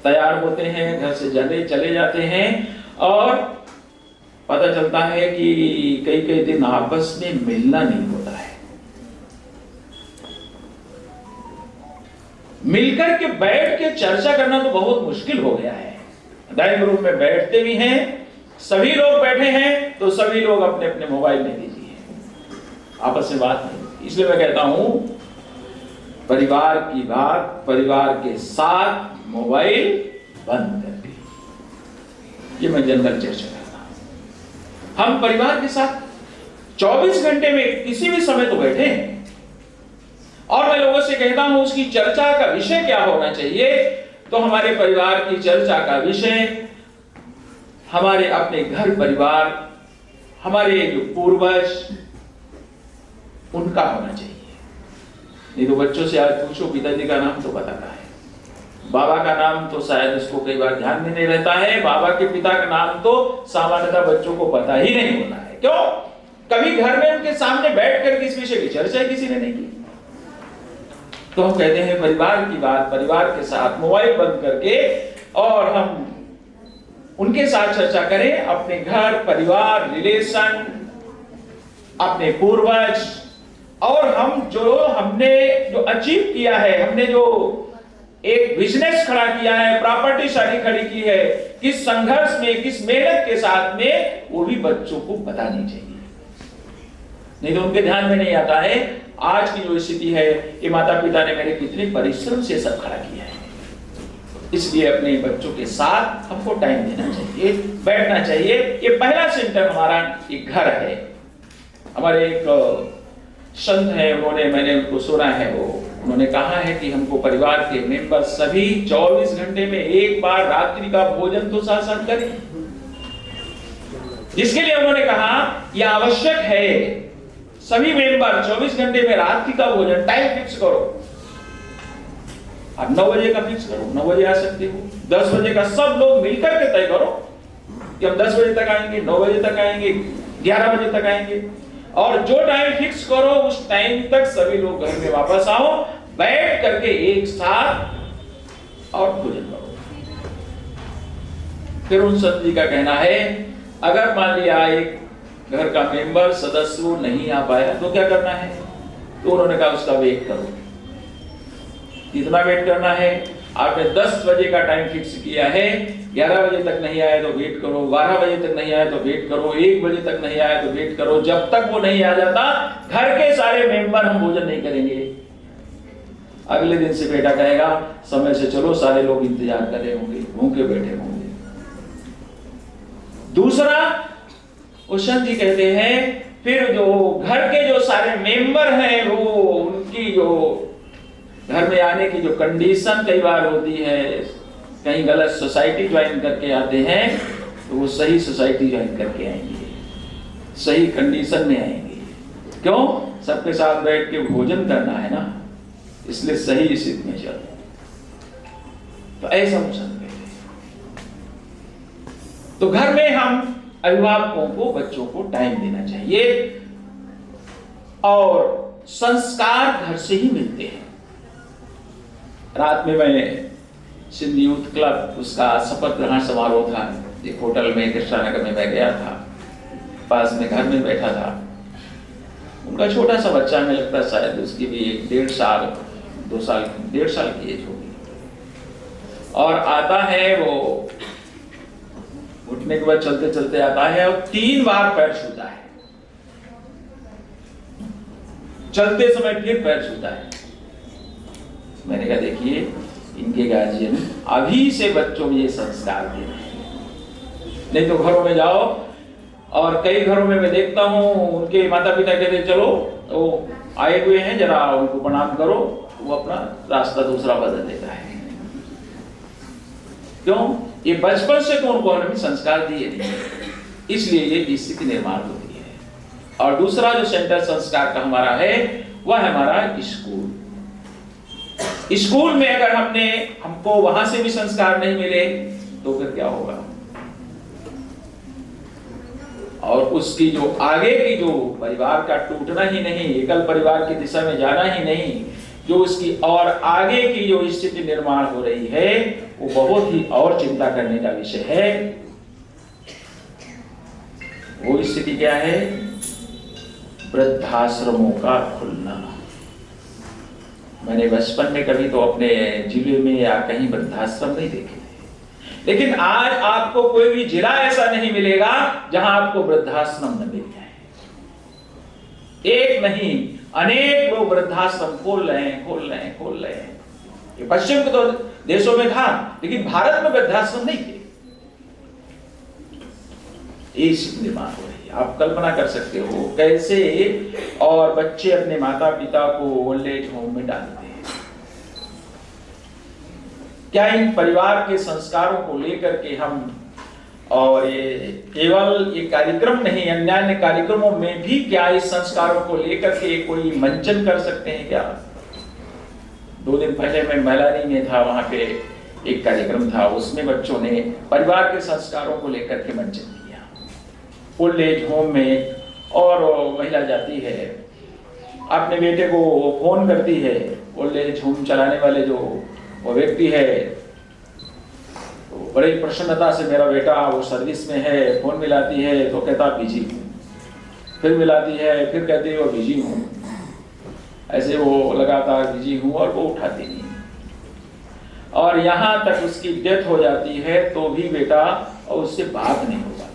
D: तैयार होते हैं, घर से चले जाते हैं और पता चलता है कि कई कई दिन आपस में मिलना नहीं होता है। मिलकर के बैठ के चर्चा करना तो बहुत मुश्किल हो गया है। ड्राइंग रूम में बैठते भी हैं, सभी लोग बैठे हैं तो सभी लोग अपने अपने मोबाइल में बिजी हैं, आपस में बात नहीं। इसलिए मैं कहता हूं परिवार की बात परिवार के साथ मोबाइल बंद कर दी। ये मैं जनरल चर्चा करता हूं। हम परिवार के साथ 24 घंटे में किसी भी समय तो बैठे हैं और मैं लोगों से कहता हूं उसकी चर्चा का विषय क्या होना चाहिए। तो हमारे परिवार की चर्चा का विषय हमारे अपने घर परिवार, हमारे जो पूर्वज उनका होना चाहिए। नहीं तो बच्चों से आज पूछो पिताजी का नाम तो बताता है, बाबा का नाम तो शायद उसको कई बार ध्यान में नहीं रहता है, बाबा के पिता का नाम तो सामान्यतः बच्चों को पता ही नहीं होता है। क्यों? कभी घर में उनके सामने बैठकर किस विषय की चर्चा किसी ने नहीं की। तो हम कहते हैं परिवार की बात परिवार के साथ मोबाइल बंद करके और हम उनके साथ चर्चा करें, अपने घर परिवार रिलेशन, अपने पूर्वज और हमने जो अचीव किया है, हमने जो एक बिजनेस खड़ा किया है, प्रॉपर्टी सारी खड़ी की है, किस संघर्ष में किस मेहनत के साथ में, वो भी बच्चों को बतानी चाहिए। नहीं तो उनके ध्यान में नहीं आता है आज की जो स्थिति है कि माता पिता ने मेरे कितने परिश्रम से सब खड़ा किया है। इसलिए अपने बच्चों के साथ हमको टाइम देना चाहिए, बैठना चाहिए। ये पहला सेंटर हमारा एक घर है। हमारे एक संत है, मैंने उनको सुना है, उन्होंने कहा है कि हमको परिवार के मेंबर सभी 24 घंटे में एक बार रात्रि का भोजन तो साथ साथ करें। जिसके लिए उन्होंने कहा यह आवश्यक है, सभी मेंबर 24 घंटे में रात्रि का भोजन टाइम फिक्स करो। आप 9 बजे का फिक्स करो, 9 बजे आ सकते हो, 10 बजे का सब लोग मिलकर के तय करो कि हम 10 बजे तक आएंगे, 9 बजे तक आएंगे, 11 बजे तक आएंगे। और जो टाइम फिक्स करो उस टाइम तक सभी लोग घर में वापस आओ, बैठ करके एक साथ और भोजन करो। फिर उन संत जी का कहना है अगर मान लिया एक घर का मेंबर सदस्य नहीं आ पाया तो क्या करना है। तो उन्होंने कहा उसका वेट करो। कितना वेट करना है? आपने 10 बजे का टाइम फिक्स किया है, 11 बजे तक नहीं आया तो वेट करो, 12 बजे तक नहीं आया तो वेट करो, 1 बजे तक नहीं आया तो वेट करो। जब तक वो नहीं आ जाता घर के सारे मेंबर हम भोजन नहीं करेंगे। अगले दिन से बेटा कहेगा समय से चलो, सारे लोग इंतजार कर रहे होंगे, भूखे बैठे होंगे। दूसरा उषन जी कहते हैं फिर जो घर के जो सारे मेंबर हैं वो उनकी जो घर में आने की जो कंडीशन कई बार होती है, कहीं गलत सोसाइटी ज्वाइन करके आते हैं तो वो सही सोसाइटी ज्वाइन करके आएंगे, सही कंडीशन में आएंगे। क्यों? सबके साथ बैठ के भोजन करना है ना, इसलिए सही स्थिति में चलते। तो ऐसा मुझे तो घर में हम अभिभावकों को बच्चों को टाइम देना चाहिए और संस्कार घर से ही मिलते हैं। रात में मैं सिंधी यूथ क्लब उसका शपथ ग्रहण समारोह था, एक होटल में कृष्णानगर में मैं गया था, पास में घर में बैठा था। उनका छोटा सा बच्चा, हमें लगता है शायद उसकी भी 1.5 साल 2 साल 1.5 साल की एज होगी, और आता है वो उठने के बाद चलते चलते आता है और 3 बार पैर छूता है, चलते समय फिर पैर छूता है। मैंने कहा देखिए इनके गार्जियन अभी से बच्चों में ये संस्कार दे रहे हैं। नहीं तो घरों में जाओ और कई घरों में मैं देखता हूँ उनके माता पिता कहते चलो तो आए हुए हैं जरा उनको प्रणाम करो, वो अपना रास्ता दूसरा बदल देता है। क्यों? ये बचपन से तो उनको हमने संस्कार दिए नहीं, इसलिए ये स्थिति निर्माण होती है। और दूसरा जो सेंटर संस्कार का हमारा है वह है हमारा स्कूल। स्कूल में अगर हमको वहां से भी संस्कार नहीं मिले तो फिर क्या होगा? और उसकी जो आगे की जो परिवार का टूटना ही नहीं, एकल परिवार की दिशा में जाना ही नहीं, जो उसकी और आगे की जो स्थिति निर्माण हो रही है वो बहुत ही और चिंता करने का विषय है। वो स्थिति क्या है? वृद्धाश्रमों का खुलना। मैंने बचपन में कभी तो अपने जिले में या कहीं वृद्धाश्रम नहीं देखे थे, लेकिन आज आपको कोई भी जिला ऐसा नहीं मिलेगा जहां आपको वृद्धाश्रम न मिल जाए। एक नहीं, अनेक लोग वृद्धाश्रम खोल रहे हैं। ये पश्चिम के तो देशों में था, लेकिन भारत में वृद्धाश्रम नहीं थे। ये स्थिति निर्माण हो रही है। आप कल्पना कर सकते हो कैसे और बच्चे अपने माता पिता को ओल्ड एज होम में डालते हैं। क्या इन परिवार के संस्कारों को लेकर के हम, और ये केवल ये कार्यक्रम नहीं, अन्य कार्यक्रमों में भी क्या इस संस्कारों को लेकर के कोई मंचन कर सकते हैं क्या? 2 दिन पहले मैं मैलानी में था, वहां पे एक कार्यक्रम था, उसमें बच्चों ने परिवार के संस्कारों को लेकर के मंचन किया। ओल्ड एज होम में और महिला जाती है, अपने बेटे को फोन करती है, ओल्ड एज होम चलाने वाले जो वो व्यक्ति है तो बड़ी प्रसन्नता से मेरा बेटा वो सर्विस में है, फोन मिलाती है तो कहता बिजी हूँ, फिर मिलाती है, फिर कहती है वो बिजी हूँ, ऐसे वो लगातार बिजी हूँ और वो उठाती नहीं। और यहाँ तक उसकी डेथ हो जाती है तो भी बेटा और उससे बात नहीं हो पाती।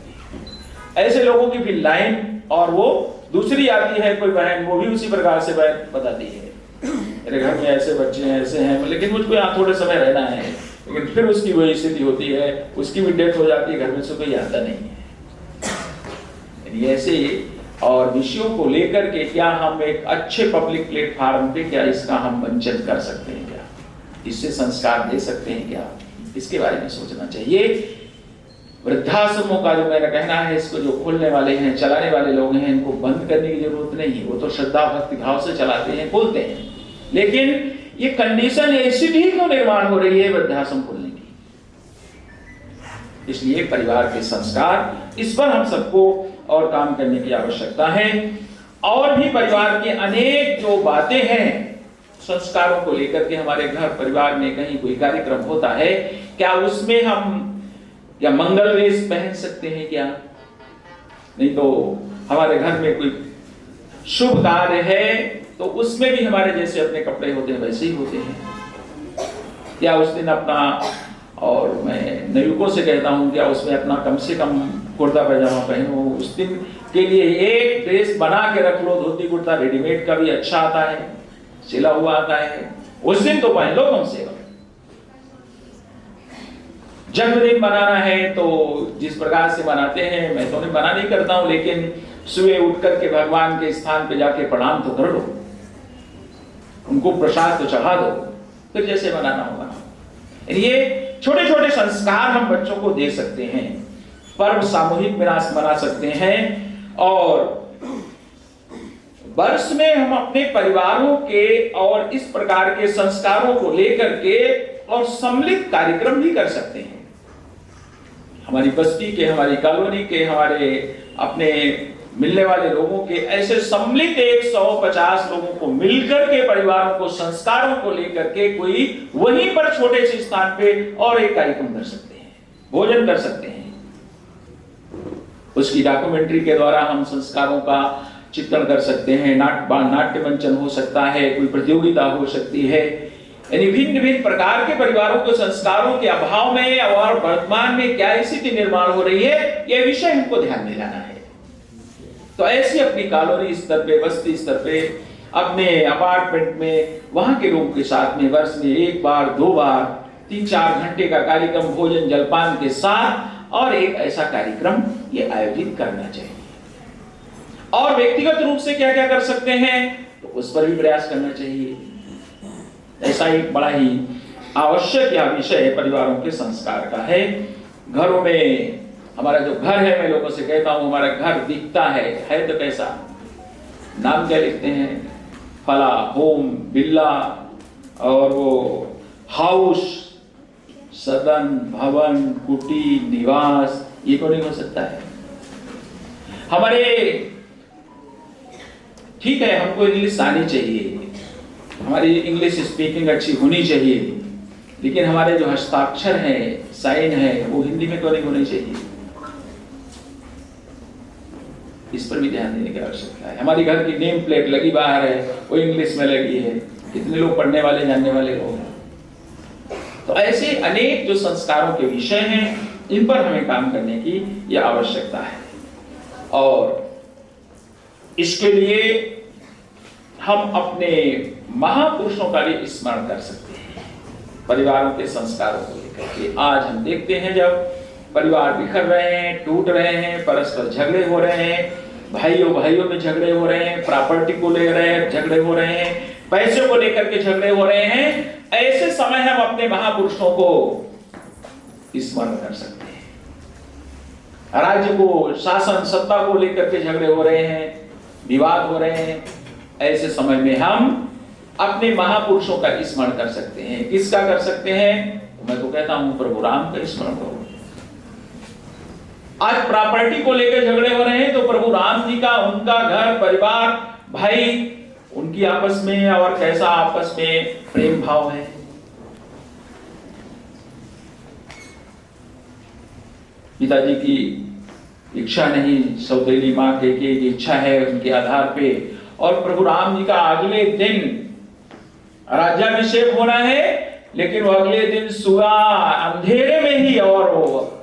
D: ऐसे लोगों की फिर लाइन, और वो दूसरी आती है कोई बहन, वो भी उसी प्रकार से बताती है मेरे घर में ऐसे बच्चे हैं, ऐसे हैं, लेकिन मुझको यहाँ थोड़े समय रहना है, लेकिन फिर उसकी वही स्थिति होती है, उसकी भी डेथ हो जाती है, घर में से कोई आता नहीं है। ऐसे और विषयों को लेकर के क्या हम एक अच्छे पब्लिक प्लेटफॉर्म पे क्या इसका हम मंचन कर सकते हैं क्या? इससे संस्कार दे सकते हैं क्या? इसके बारे में सोचना चाहिए। वृद्धाश्रमों का जो मेरा कहना है, इसको जो खोलने वाले हैं, चलाने वाले लोग हैं, इनको बंद करने की जरूरत नहीं है। वो तो श्रद्धा भक्ति भाव से चलाते हैं, खोलते हैं, लेकिन ये कंडीशन ऐसी भी क्यों निर्माण हो रही है वृद्धाश्रम खोलने की? इसलिए परिवार के संस्कार, इस पर हम सबको और काम करने की आवश्यकता है। और भी परिवार के अनेक जो बातें हैं संस्कारों को लेकर के, हमारे घर परिवार में कहीं कोई कार्यक्रम होता है, क्या उसमें हम या मंगल वेश पहन सकते हैं क्या? नहीं तो हमारे घर में कोई शुभ कार्य है तो उसमें भी हमारे जैसे अपने कपड़े होते हैं वैसे ही होते हैं क्या? उस दिन अपना, और मैं नयुकों से कहता हूं क्या उसमें अपना कम से कम कुर्ता पैजामा पहनो। उस दिन के लिए एक ड्रेस बना के रख लो, धोती कुर्ता रेडीमेड का भी अच्छा आता है, सिला हुआ आता है, उस दिन तो पहन लो कम से कम। जन्मदिन मनाना है तो जिस प्रकार से मनाते हैं, मैं तो मना नहीं करता हूं, लेकिन सुबह उठ करके भगवान के स्थान पे जाके प्रणाम तो कर लो, उनको प्रसाद तो चढ़ा दो, फिर जैसे मनाना होगा। ये छोटे छोटे संस्कार हम बच्चों को दे सकते हैं, पर्व सामूहिक मना सकते हैं, और वर्ष में हम अपने परिवारों के और इस प्रकार के संस्कारों को लेकर के और सम्मिलित कार्यक्रम भी कर सकते हैं। हमारी बस्ती के, हमारी कॉलोनी के, हमारे अपने मिलने वाले लोगों के ऐसे सम्मिलित 150 लोगों को मिलकर के परिवारों को, संस्कारों को लेकर के कोई वहीं पर छोटे से स्थान पे और एक कार्यक्रम कर सकते हैं, भोजन कर सकते हैं। उसकी डॉक्यूमेंट्री के द्वारा हम संस्कारों का चित्रण कर सकते हैं, नाट्य मंचन हो सकता है, कोई प्रतियोगिता हो सकती है। यानी भिन्न भिन्न प्रकार के परिवारों के संस्कारों के अभाव में और वर्तमान में क्या स्थिति निर्माण हो रही है, यह विषय हमको ध्यान में लाना है। तो ऐसी अपनी कॉलोनी स्तर पे, बस्ती स्तर पे, अपने अपार्टमेंट में, वहां के लोगों के साथ में वर्ष में 1 बार 2 बार 3-4 घंटे का कार्यक्रम भोजन जलपान के साथ और एक ऐसा कार्यक्रम ये आयोजित करना चाहिए। और व्यक्तिगत रूप से क्या क्या कर सकते हैं तो उस पर भी प्रयास करना चाहिए। ऐसा एक बड़ा ही आवश्यक यह विषय परिवारों के संस्कार का है। घरों में हमारा जो घर है, मैं लोगों से कहता हूं हमारा घर दिखता है तो कैसा? नाम क्या लिखते हैं? फला, होम, बिल्ला, और वो हाउस, सदन, भवन, कुटी, निवास, ये तो नहीं हो सकता है। हमारे, ठीक है हमको इंग्लिश आनी चाहिए, हमारी इंग्लिश स्पीकिंग अच्छी होनी चाहिए, लेकिन हमारे जो हस्ताक्षर है, साइन है, वो हिंदी में क्यों नहीं होने चाहिए? इस पर भी ध्यान देने की आवश्यकता है। हमारी घर की नेम प्लेट लगी बाहर है, वो इंग्लिश में लगी है, कितने लोग पढ़ने वाले जानने वाले लोग हैं। तो ऐसे अनेक जो संस्कारों के विषय हैं, इन पर हमें काम करने की यह आवश्यकता है। और इसके लिए हम अपने महापुरुषों का भी स्मरण कर सकते हैं, परिवारों के संस्कारों को लेकर के। आज हम देखते हैं जब परिवार बिखर रहे हैं, टूट रहे हैं, परस्पर झगड़े हो रहे हैं, भाइयों भाइयों में झगड़े हो रहे हैं, प्रॉपर्टी को लेकर झगड़े हो रहे हैं, पैसे को लेकर के झगड़े हो रहे हैं, ऐसे समय हम अपने महापुरुषों को स्मरण कर सकते हैं। राज्य को, शासन सत्ता को लेकर के झगड़े हो रहे हैं, विवाद हो रहे हैं, ऐसे समय में हम अपने महापुरुषों का स्मरण कर सकते हैं। किसका कर सकते हैं? मैं तो कहता हूं प्रभु राम का स्मरण करो। आज प्रॉपर्टी को लेकर झगड़े हो रहे हैं तो प्रभु राम जी का, उनका घर परिवार, भाई, उनकी आपस में और कैसा आपस में प्रेम भाव है। पिताजी की इच्छा नहीं, सौतेली मां की इच्छा है, उनके आधार पे, और प्रभु राम जी का अगले दिन राज्याभिषेक होना है, लेकिन वो अगले दिन सुबह अंधेरे में ही और वो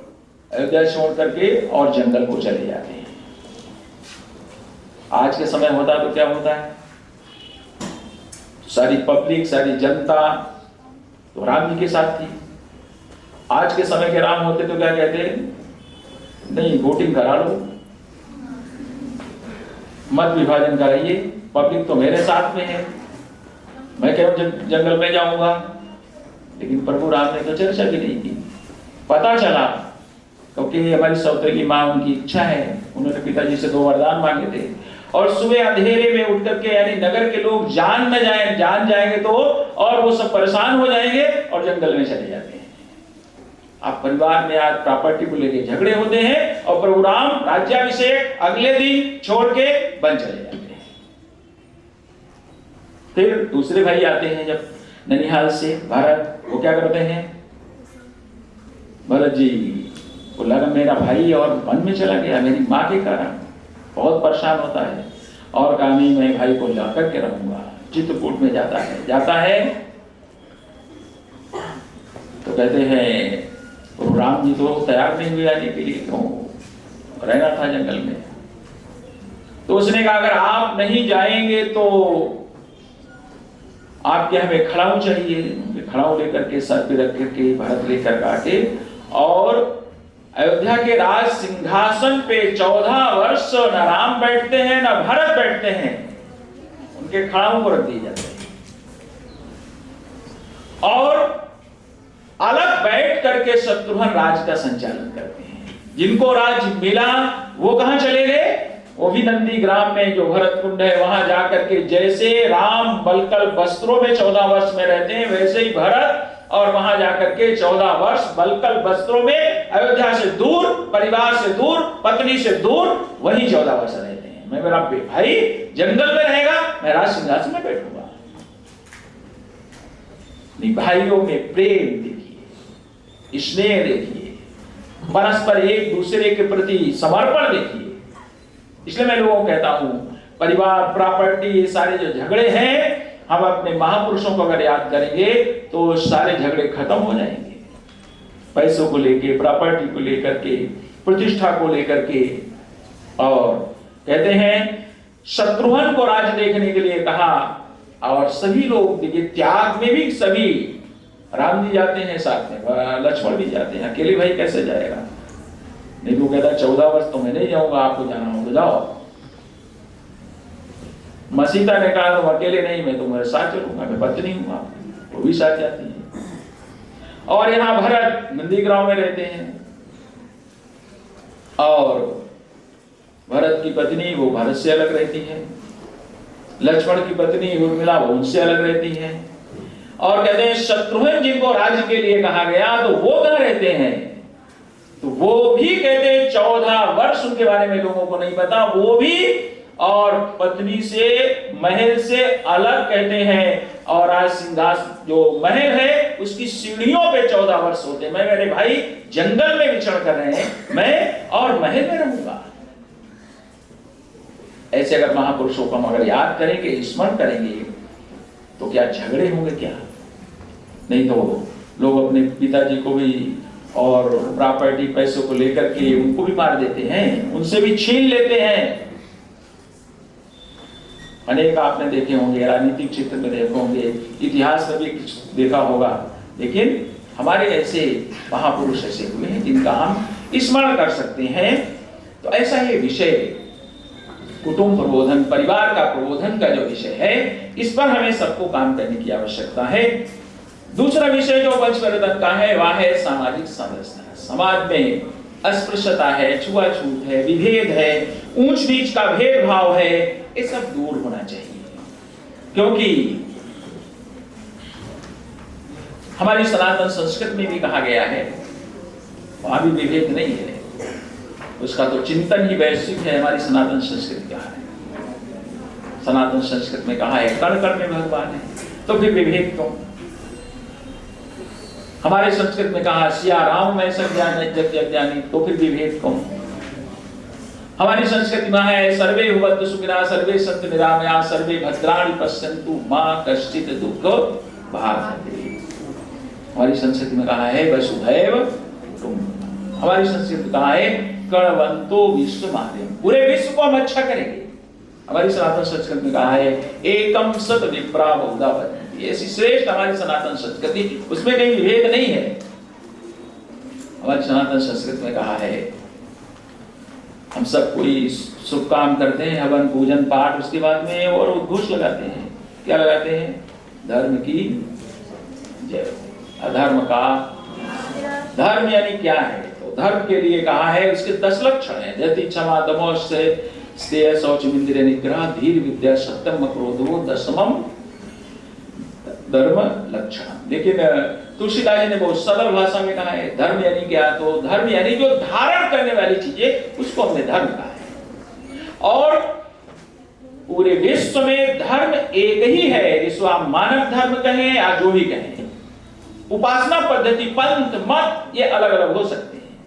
D: अयोध्या छोड़ करके और जंगल को चले जाते हैं। आज के समय होता तो क्या होता है? सारी पब्लिक, सारी जनता तो राम जी के साथ थी। आज के समय के राम होते तो क्या कहते? नहीं, वोटिंग करा लो, मत विभाजन कराइए, पब्लिक तो मेरे साथ में है, मैं क्यों जंगल में जाऊंगा। लेकिन प्रभु राम ने तो चर्चा भी नहीं की। पता चला क्योंकि हमारी सौतेली मां, उनकी इच्छा है, उन्होंने पिताजी से 2 वरदान मांगे थे, और सुबह अंधेरे में उठ करके, यानी नगर के लोग जान जाएंगे तो और वो सब परेशान हो जाएंगे और जंगल में चले जाते हैं। आप परिवार में आज प्रॉपर्टी को लेकर झगड़े होते हैं और प्रभु राम राज्याभिषेक अगले दिन छोड़ के बन चले जाते हैं। फिर दूसरे भाई आते हैं जब ननिहाल से, भरत, वो क्या करते हैं? भरत जी को लगा मेरा भाई और वन में चला गया मेरी माँ के कारण, बहुत परेशान होता है, और कहा नहीं, मैं भाई को ला करके रहूंगा। चित्रकूट में जाता है तो कहते हैं प्रभु राम जी तो तैयार नहीं हुए आने के लिए, क्यों? रहना था जंगल में। तो उसने कहा अगर आप नहीं जाएंगे तो आपके हमें खड़ाऊ चाहिए। खड़ाऊ लेकर के सर पे रख करके भरत लेकर आके, और अयोध्या के राज सिंहासन पे 14 वर्ष न राम बैठते हैं न भरत बैठते हैं, उनके खड़ाऊ को रख दिए जाते हैं, और अलग बैठ करके शत्रुघ्न राज का संचालन करते हैं। जिनको राज मिला वो कहां चले गए? वो भी नंदी ग्राम में जो भरत कुंड है वहां जाकर के, जैसे राम बलकल वस्त्रों में 14 वर्ष में रहते हैं, वैसे ही भरत और वहां जाकर के 14 वर्ष बलकल वस्त्रों में, अयोध्या से दूर, परिवार से दूर, पत्नी से दूर, वहीं 14 वर्ष रहते हैं। मैं मेरा भाई जंगल में रहेगा, मैं राज सिंहासन में बैठूंगा। भाइयों में प्रेम देखिए, स्नेह देखिए, परस्पर एक दूसरे के प्रति समर्पण देखिए। इसलिए मैं लोगों को कहता हूं, परिवार, प्रॉपर्टी, ये सारे जो झगड़े हैं, हम अपने महापुरुषों को अगर याद करेंगे तो सारे झगड़े खत्म हो जाएंगे। पैसों को लेके, प्रॉपर्टी को लेकर के, प्रतिष्ठा को लेकर के। और कहते हैं शत्रुघ्न को राज देखने के लिए कहा, और सभी लोग देखिए, त्याग में भी सभी, राम जी जाते हैं साथ में, लक्ष्मण भी जाते हैं, अकेले भाई कैसे जाएगा? नहीं तो कहता 14 वर्ष तो मैं नहीं जाऊंगा, आपको जाना होगा जाओ। सीता ने कहा तुम अकेले नहीं, मैं तुम्हारे साथ चलूंगा, मैं पत्नी हूं आपकी, वो भी साथ जाती है। और यहाँ भरत नंदीग्राम में रहते हैं, और भरत की पत्नी वो भरत से अलग रहती है, लक्ष्मण की पत्नी उर्मिला वो उनसे अलग रहती है। और कहते हैं शत्रुघ्न जिनको राज्य के लिए कहा गया तो वो कहां रहते हैं? तो वो भी कहते हैं 14 वर्ष उनके बारे में लोगों को नहीं पता, वो भी, और पत्नी से महल से अलग कहते हैं। और आज सिंहासन जो महल है उसकी सीढ़ियों पे 14 वर्ष होते हैं। मैं मेरे भाई जंगल में विचरण कर रहे हैं, मैं और महल में रहूंगा। ऐसे अगर महापुरुषों को हम अगर याद करेंगे, स्मरण करेंगे, तो क्या झगड़े होंगे? क्या नहीं तो लोग अपने पिताजी को भी और प्रॉपर्टी पैसों को लेकर के उनको भी मार देते हैं, उनसे भी छीन लेते हैं। अनेक आपने देखे होंगे, राजनीतिक क्षेत्र में देखे होंगे, इतिहास में भी देखा होगा। लेकिन हमारे ऐसे महापुरुष ऐसे हुए हैं जिनका हम स्मरण कर सकते हैं। तो ऐसा ये विषय कुटुंब प्रबोधन, परिवार का प्रबोधन का जो विषय है, इस पर हमें सबको काम करने की आवश्यकता है। दूसरा विषय जो पंचवर्धन का है वह है सामाजिक समरसता। समाज में अस्पृश्यता है, छुआछूत है, विभेद है, ऊंच नीच का भेदभाव है, ये सब दूर होना चाहिए। क्योंकि हमारी सनातन संस्कृति में भी कहा गया है, वहां भी विभेद नहीं है, उसका तो चिंतन ही वैश्विक है। हमारी सनातन संस्कृति कहा है, सनातन संस्कृति में कहा है कण कण में भगवान है, तो फिर विभेद क्यों? हमारे संस्कृत में कहा सिया राम में सब ज्ञान जग जग ज्ञानी, तो फिर विभेद कौन? हमारी संस्कृति में है सर्वे भवन्तु सुखिनः सर्वे सन्तु निरामया सर्वे भद्राणि पश्यन्तु मा कश्चित् दुःख भाग्। हमारी संस्कृति में कहा है वसुधैव कुटुम्बकम्। हमारी संस्कृति में कहा है कणवन्तो विश्वमार्यम्, पूरे विश्व को हम अच्छा करेंगे। हमारी सनातन संस्कृति में कहा है एकम सत विप्रा बहुधा वदन्ति। ऐसी श्रेष्ठ हमारी सनातन संस्कृति, उसमें कहीं विभेद नहीं है। हमारी सनातन संस्कृति में कहा है हम सब कोई शुभ काम करते हैं, हवन पूजन पाठ, उसके बाद में और उद्घोष लगाते हैं। क्या लगाते हैं? धर्म की जय। अधर्म का धर्म यानी क्या है? तो धर्म के लिए कहा है उसके 10 लक्षण है। जति क्षमा दमो स्तेय शौच इंद्रिय निग्रह धीर विद्या सत्यम क्रोधो दशमम धर्म लक्षण। लेकिन तुलसीदास जी ने बहुत सरल भाषा में कहा है धर्म यानी क्या? तो धर्म यानी जो धारण करने वाली चीजें, उसको हमने धर्म कहा है। और पूरे विश्व में धर्म एक ही है, जिसको आप मानव धर्म कहें या जो भी कहें। उपासना पद्धति, पंथ, मत ये अलग अलग हो सकते हैं,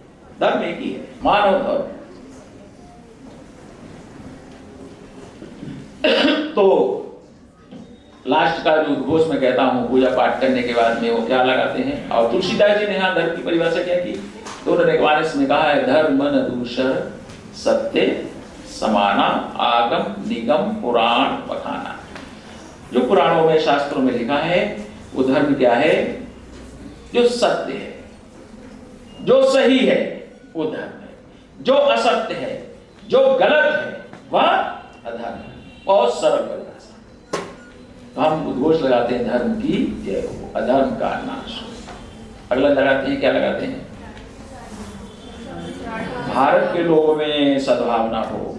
D: धर्म एक ही है, मानव धर्म। तो लास्ट का जो उद्घोष में कहता हूं पूजा पाठ करने के बाद में वो क्या लगाते हैं? और तुलसीदास जी ने यहाँ धर्म की परिभाषा क्या की? तो उन्होंने वारिस में कहा है धर्म न दूषर सत्य समाना आगम निगम पुराण पठाना। जो पुराणों में शास्त्रों में लिखा है वो धर्म क्या है? जो सत्य है, जो सही है वो धर्म है, जो असत्य है, जो गलत है वह अधर्म है। बहुत सरल परिभाषा। तो हम उद्घोष लगाते हैं धर्म की जय हो, अधर्म का नाश हो। अगला लगाते हैं, क्या लगाते हैं? भारत के लोगों में सद्भावना हो,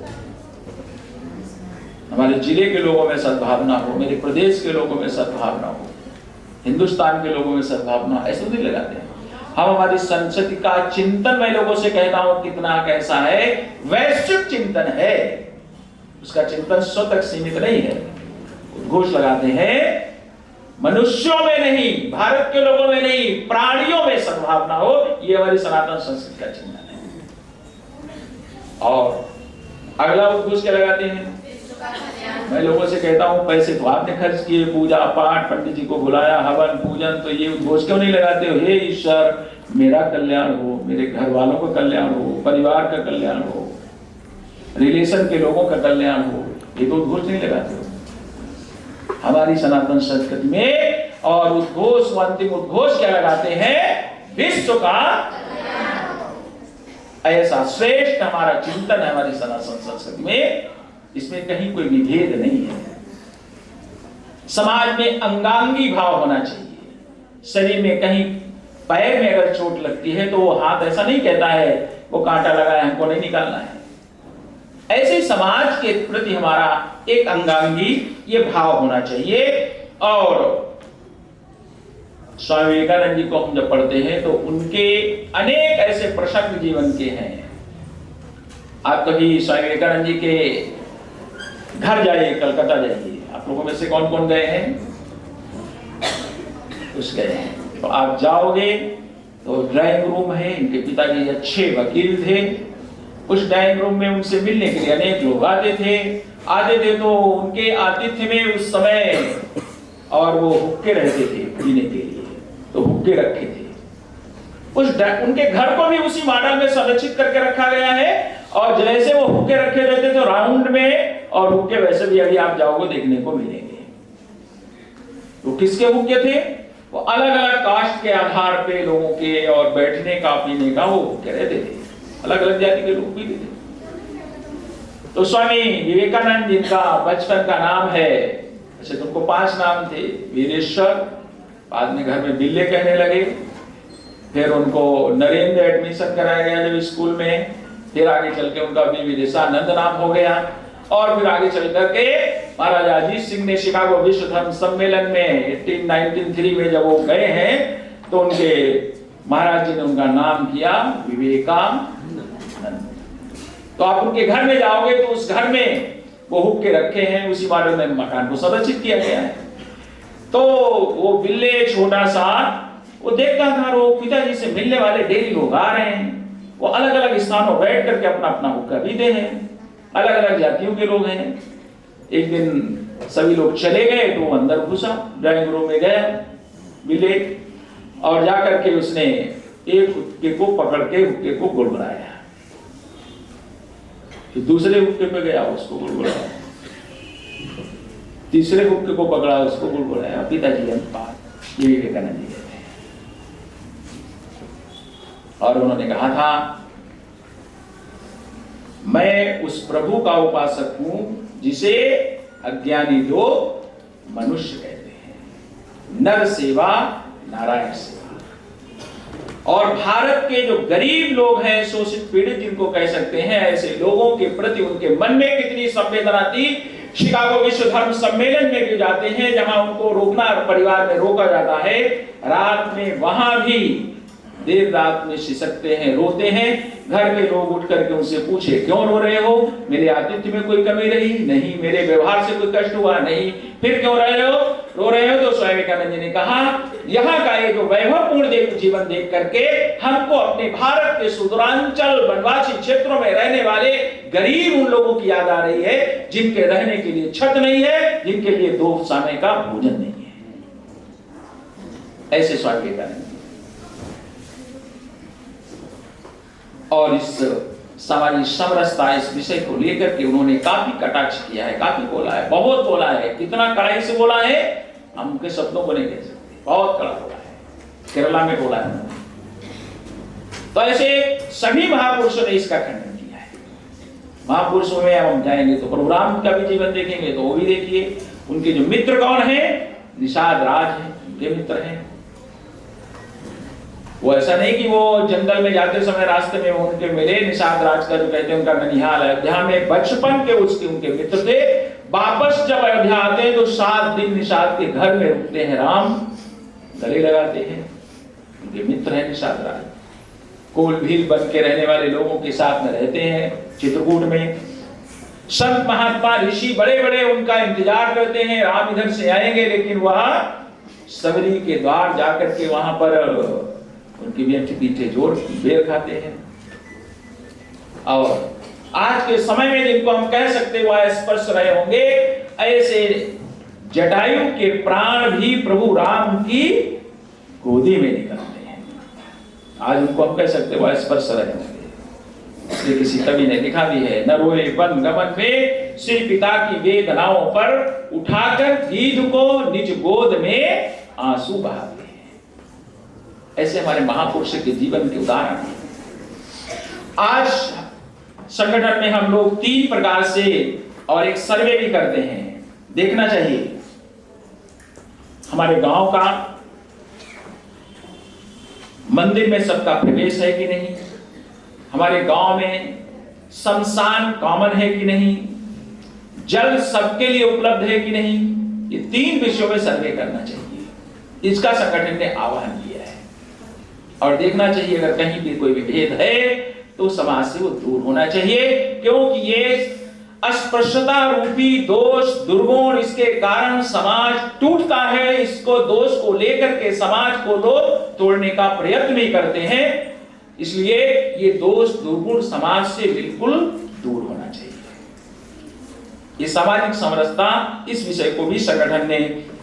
D: हमारे जिले के लोगों में सद्भावना हो, मेरे प्रदेश के लोगों में सद्भावना हो, हिंदुस्तान के लोगों में सद्भावना, ऐसे नहीं लगाते हैं हम। हमारी संस्कृति का चिंतन मैं लोगों से कहता हूं कितना कैसा है, वैश्विक चिंतन है, उसका चिंतन स्व तक सीमित नहीं है। उद्घोष लगाते हैं मनुष्यों में नहीं, भारत के लोगों में नहीं, प्राणियों में सद्भावना हो, ये हमारी सनातन संस्कृति का चिंतन है। और अगला उद्घोष क्या लगाते हैं? मैं लोगों से कहता हूं पैसे तो आपने खर्च किए, पूजा पाठ, पंडित जी को बुलाया, हवन पूजन, तो ये उद्घोष क्यों नहीं लगाते हो? हे ईश्वर मेरा कल्याण हो, मेरे घर वालों का कल्याण हो, परिवार का कल्याण हो, रिलेशन के लोगों का कल्याण हो, ये तो उद्घोष नहीं लगाते हो हमारी सनातन संस्कृति में। और उद्घोष, अंतिम उद्घोष क्या लगाते हैं? विश्व का ऐसा श्रेष्ठ हमारा चिंतन है हमारी सनातन संस्कृति में, इसमें कहीं कोई विभेद नहीं है। समाज में अंगांगी भाव होना चाहिए। शरीर में कहीं पैर में अगर चोट लगती है तो वो हाथ ऐसा नहीं कहता है वो कांटा लगा है हमको नहीं निकालना है। ऐसे समाज के प्रति हमारा एक अंगांगी ये भाव होना चाहिए। और स्वामी विवेकानंद जी को हम जब पढ़ते हैं तो उनके अनेक ऐसे प्रसंग जीवन के हैं। आप कभी स्वामी विवेकानंद जी के घर जाइए, कलकत्ता जाइए, आप लोगों में से कौन कौन गए हैं? कुछ गए हैं। तो आप जाओगे तो ड्राइंग रूम है, इनके पिताजी अच्छे वकील थे। उस ड्राइंग रूम में उनसे मिलने के लिए अनेक लोग आते थे तो उनके आतिथ्य में उस समय और वो हुक्के रहते थे पीने के लिए, तो हुक्के रखे थे। उनके घर को भी उसी मॉडल में संरक्षित करके रखा गया है, और जैसे वो हुक्के रखे रहते थे राउंड में, और हुक्के वैसे भी अभी आप जाओगे देखने को मिलेंगे। तो किसके हुक्के थे? वो अलग अलग कास्ट के आधार पे लोगों के, और बैठने का पीने का वो हुक्के रहते थे, अलग अलग जाति के लोग पीते थे। तो स्वामी विवेकानंद जिनका बचपन का नाम है, अच्छा तो उनको 5 नाम थे, वीरेश्वर, बाद में घर में बिल्ले कहने लगे, फिर उनको नरेंद्र एडमिशन कराया गया जब स्कूल में, फिर आगे चल के उनका भी विदेशानंद नाम हो गया, और फिर आगे चल करके महाराजा अजीत सिंह ने शिकागो विश्व धर्म सम्मेलन में 1893 में जब वो गए हैं तो उनके महाराज जी ने उनका नाम किया विवेकानंद। तो आप उनके घर में जाओगे तो उस घर में वो हुक्के रखे हैं, उसी मॉडल में मकान को संरक्षित किया गया है। तो वो बिल्ले छोटा सा वो देखता था, वो पिताजी से मिलने वाले डेली लोग आ रहे हैं, वो अलग अलग स्थानों बैठ करके अपना अपना हुक्का पीते हैं, अलग अलग जातियों के लोग हैं। एक दिन सभी लोग चले गए तो वो अंदर घुसा, ड्राइंग रूम में गया बिल्ले, और जाकर के उसने एक हुक्के को पकड़ के हुक्के को गुड़गुड़ाया, फिर दूसरे हुक्के पे गया उसको गुड़गुड़ाया, तीसरे हुक्के को पकड़ा उसको गुड़गुड़ाया। पिताजी ये विवेकानंद जी कहते हैं। और उन्होंने कहा था, मैं उस प्रभु का उपासक हूं जिसे अज्ञानी लोग मनुष्य कहते हैं, नर सेवा नारायण सेवा। और भारत के जो गरीब लोग हैं, शोषित पीड़ित जिनको कह सकते हैं, ऐसे लोगों के प्रति उनके मन में कितनी संवेदना थी। शिकागो विश्व धर्म सम्मेलन में भी जाते हैं जहां उनको रोकना, परिवार में रोका जाता है, रात में वहां भी देर रात में सिसकते हैं, रोते हैं। घर के लोग उठ करके उनसे पूछे, क्यों रो रहे हो? मेरे आतिथ्य में कोई कमी रही? नहीं। मेरे व्यवहार से कोई कष्ट हुआ? नहीं। फिर क्यों रो रहे हो? तो स्वामी विवेकानंद जी ने कहा, यहाँ का ये जो वैभवपूर्ण जीवन देख करके हमको अपने भारत के सुदूरांचल वनवासी क्षेत्रों में रहने वाले गरीब उन लोगों की याद आ रही है जिनके रहने के लिए छत नहीं है, जिनके लिए 2 समय का भोजन नहीं है। ऐसे स्वामी विवेकानंद। और इस सामाजिक समरसता, इस विषय को लेकर के उन्होंने काफी कटाक्ष किया है, काफी बोला है, बहुत बोला है। कितना कड़ाई से बोला है हम उनके शब्दों को नहीं कह सकते, बहुत कड़ा बोला है। केरला में बोला है उन्होंने। तो ऐसे सभी महापुरुषों ने इसका खंडन किया है। महापुरुषों में हम जाएंगे तो प्रभु राम का भी जीवन देखेंगे तो वो भी देखिए। उनके जो मित्र कौन है? निषाद राज है, उनके मित्र हैं। वो ऐसा नहीं कि वो जंगल में जाते समय रास्ते में उनके मिले। निषाद राज का जो कहते हैं उनका ननिहाल अयोध्या में बचपन के उसके उनके मित्र थे। वापस जब अयोध्या आते हैं तो 7 दिन निषाद के घर में रुकते हैं, राम गले लगाते हैं, उनके मित्र हैं निषाद राज। कोल भील बन के रहने वाले लोगों के साथ में रहते हैं चित्रकूट में। संत महात्मा ऋषि बड़े बड़े उनका इंतजार करते हैं, राम इधर से आएंगे, लेकिन वह सबरी के द्वार जाकर के वहां पर उनकी पीछे जोर बेर खाते हैं। और आज के समय में जिनको हम कह सकते वह स्पर्श रहे होंगे, ऐसे जटायु के प्राण भी प्रभु राम की गोदी में निकलते हैं। आज उनको हम कह सकते वह स्पर्श रहे होंगे। इसलिए किसी कवि ने लिखा भी है, न रोए वन गमन में श्री पिता की वेदनाओं पर, उठाकर गीध को निज गोद में आंसू बहाते। ऐसे हमारे महापुरुष के जीवन के उदाहरण हैं। आज संगठन में हम लोग 3 प्रकार से और एक सर्वे भी करते हैं, देखना चाहिए हमारे गांव का मंदिर में सबका प्रवेश है कि नहीं, हमारे गांव में शमशान कॉमन है कि नहीं, जल सबके लिए उपलब्ध है कि नहीं। ये 3 विषयों में सर्वे करना चाहिए। इसका संगठन ने आह्वान किया है। और देखना चाहिए अगर कहीं भी कोई विभेद है तो समाज से वो दूर होना चाहिए, क्योंकि ये अस्पृश्यता रूपी दोष दुर्गुण, इसके कारण समाज टूटता है। इसको दोष को लेकर के समाज को लोग तोड़ने का प्रयत्न भी करते हैं। इसलिए ये दोष दुर्गुण समाज से बिल्कुल दूर होना चाहिए। ये सामाजिक समरसता, इस विषय को भी संगठन ने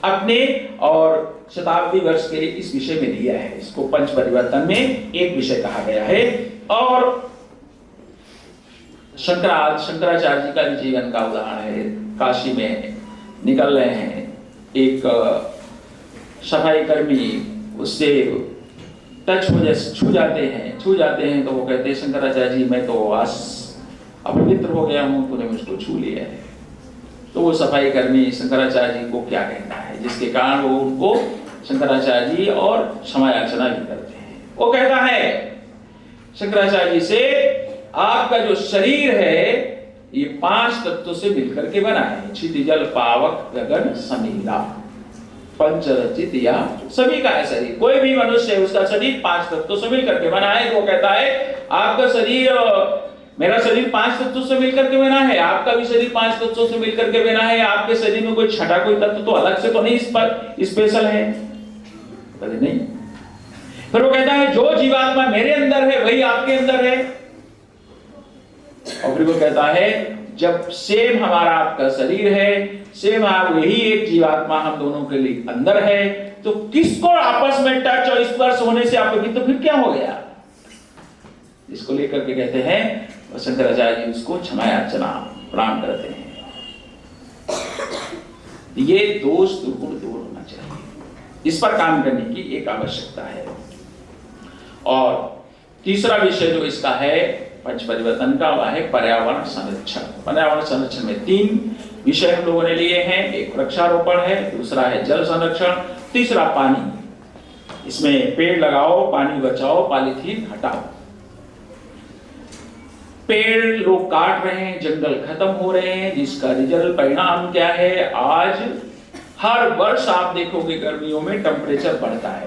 D: अपने और शताब्दी वर्ष के इस विषय में लिया है। इसको पंच परिवर्तन में एक विषय कहा गया है। और शंकराचार्य जी का भी जीवन का उदाहरण है। काशी में निकल रहे हैं, एक सफाई कर्मी उससे टच हो छू जाते हैं तो वो कहते हैं शंकराचार्य जी मैं तो आज अपवित्र हो गया हूं, तूने मुझको छू लिया है। तो वो सफाई कर्मी शंकराचार्य जी को क्या कहता है, जिसके कारण वो उनको शंकराचार्य जी और क्षमा याचना भी करते हैं। वो कहता है शंकराचार्य जी से, आपका जो शरीर है ये 5 तत्वों से मिलकर के बना है। क्षिति जल पावक गगन समीला, पंचरचित या सभी का है शरीर। कोई भी मनुष्य है उसका शरीर 5 तत्वों से मिलकर के बना है। तो वो कहता है आपका शरीर, मेरा शरीर 5 तत्वों से मिलकर के बना है, आपका भी शरीर 5 तत्वों से मिलकर के बना है। आपके शरीर में कोई छठा कोई तत्व तो अलग से तो नहीं इस पर स्पेशल है? नहीं। फिर वो कहता है जो जीवात्मा मेरे अंदर है वही आपके अंदर है। और फिर वो कहता है जब सेम हमारा आपका शरीर है, सेम आप यही एक जीवात्मा हम दोनों के लिए अंदर है, तो किसको आपस में टच और स्पर्श होने से आपको तो फिर क्या हो गया? इसको लेकर के कहते हैं और शंकराचार्य जी उसको क्षमा याचना प्रणाम करते हैं। ये दोष दुर्गुण दूर होना चाहिए, इस पर काम करने की एक आवश्यकता है। और तीसरा विषय जो इसका है पंच परिवर्तन का, वह है पर्यावरण संरक्षण। पर्यावरण संरक्षण में 3 विषय हम लोगों ने लिए हैं। एक वृक्षारोपण है, दूसरा है जल संरक्षण, तीसरा पानी। इसमें पेड़ लगाओ, पानी बचाओ, पॉलीथीन हटाओ। पेड़ लोग काट रहे हैं, जंगल खत्म हो रहे हैं, जिसका रिजल्ट परिणाम क्या है? आज हर वर्ष आप देखोगे गर्मियों में टेम्परेचर बढ़ता है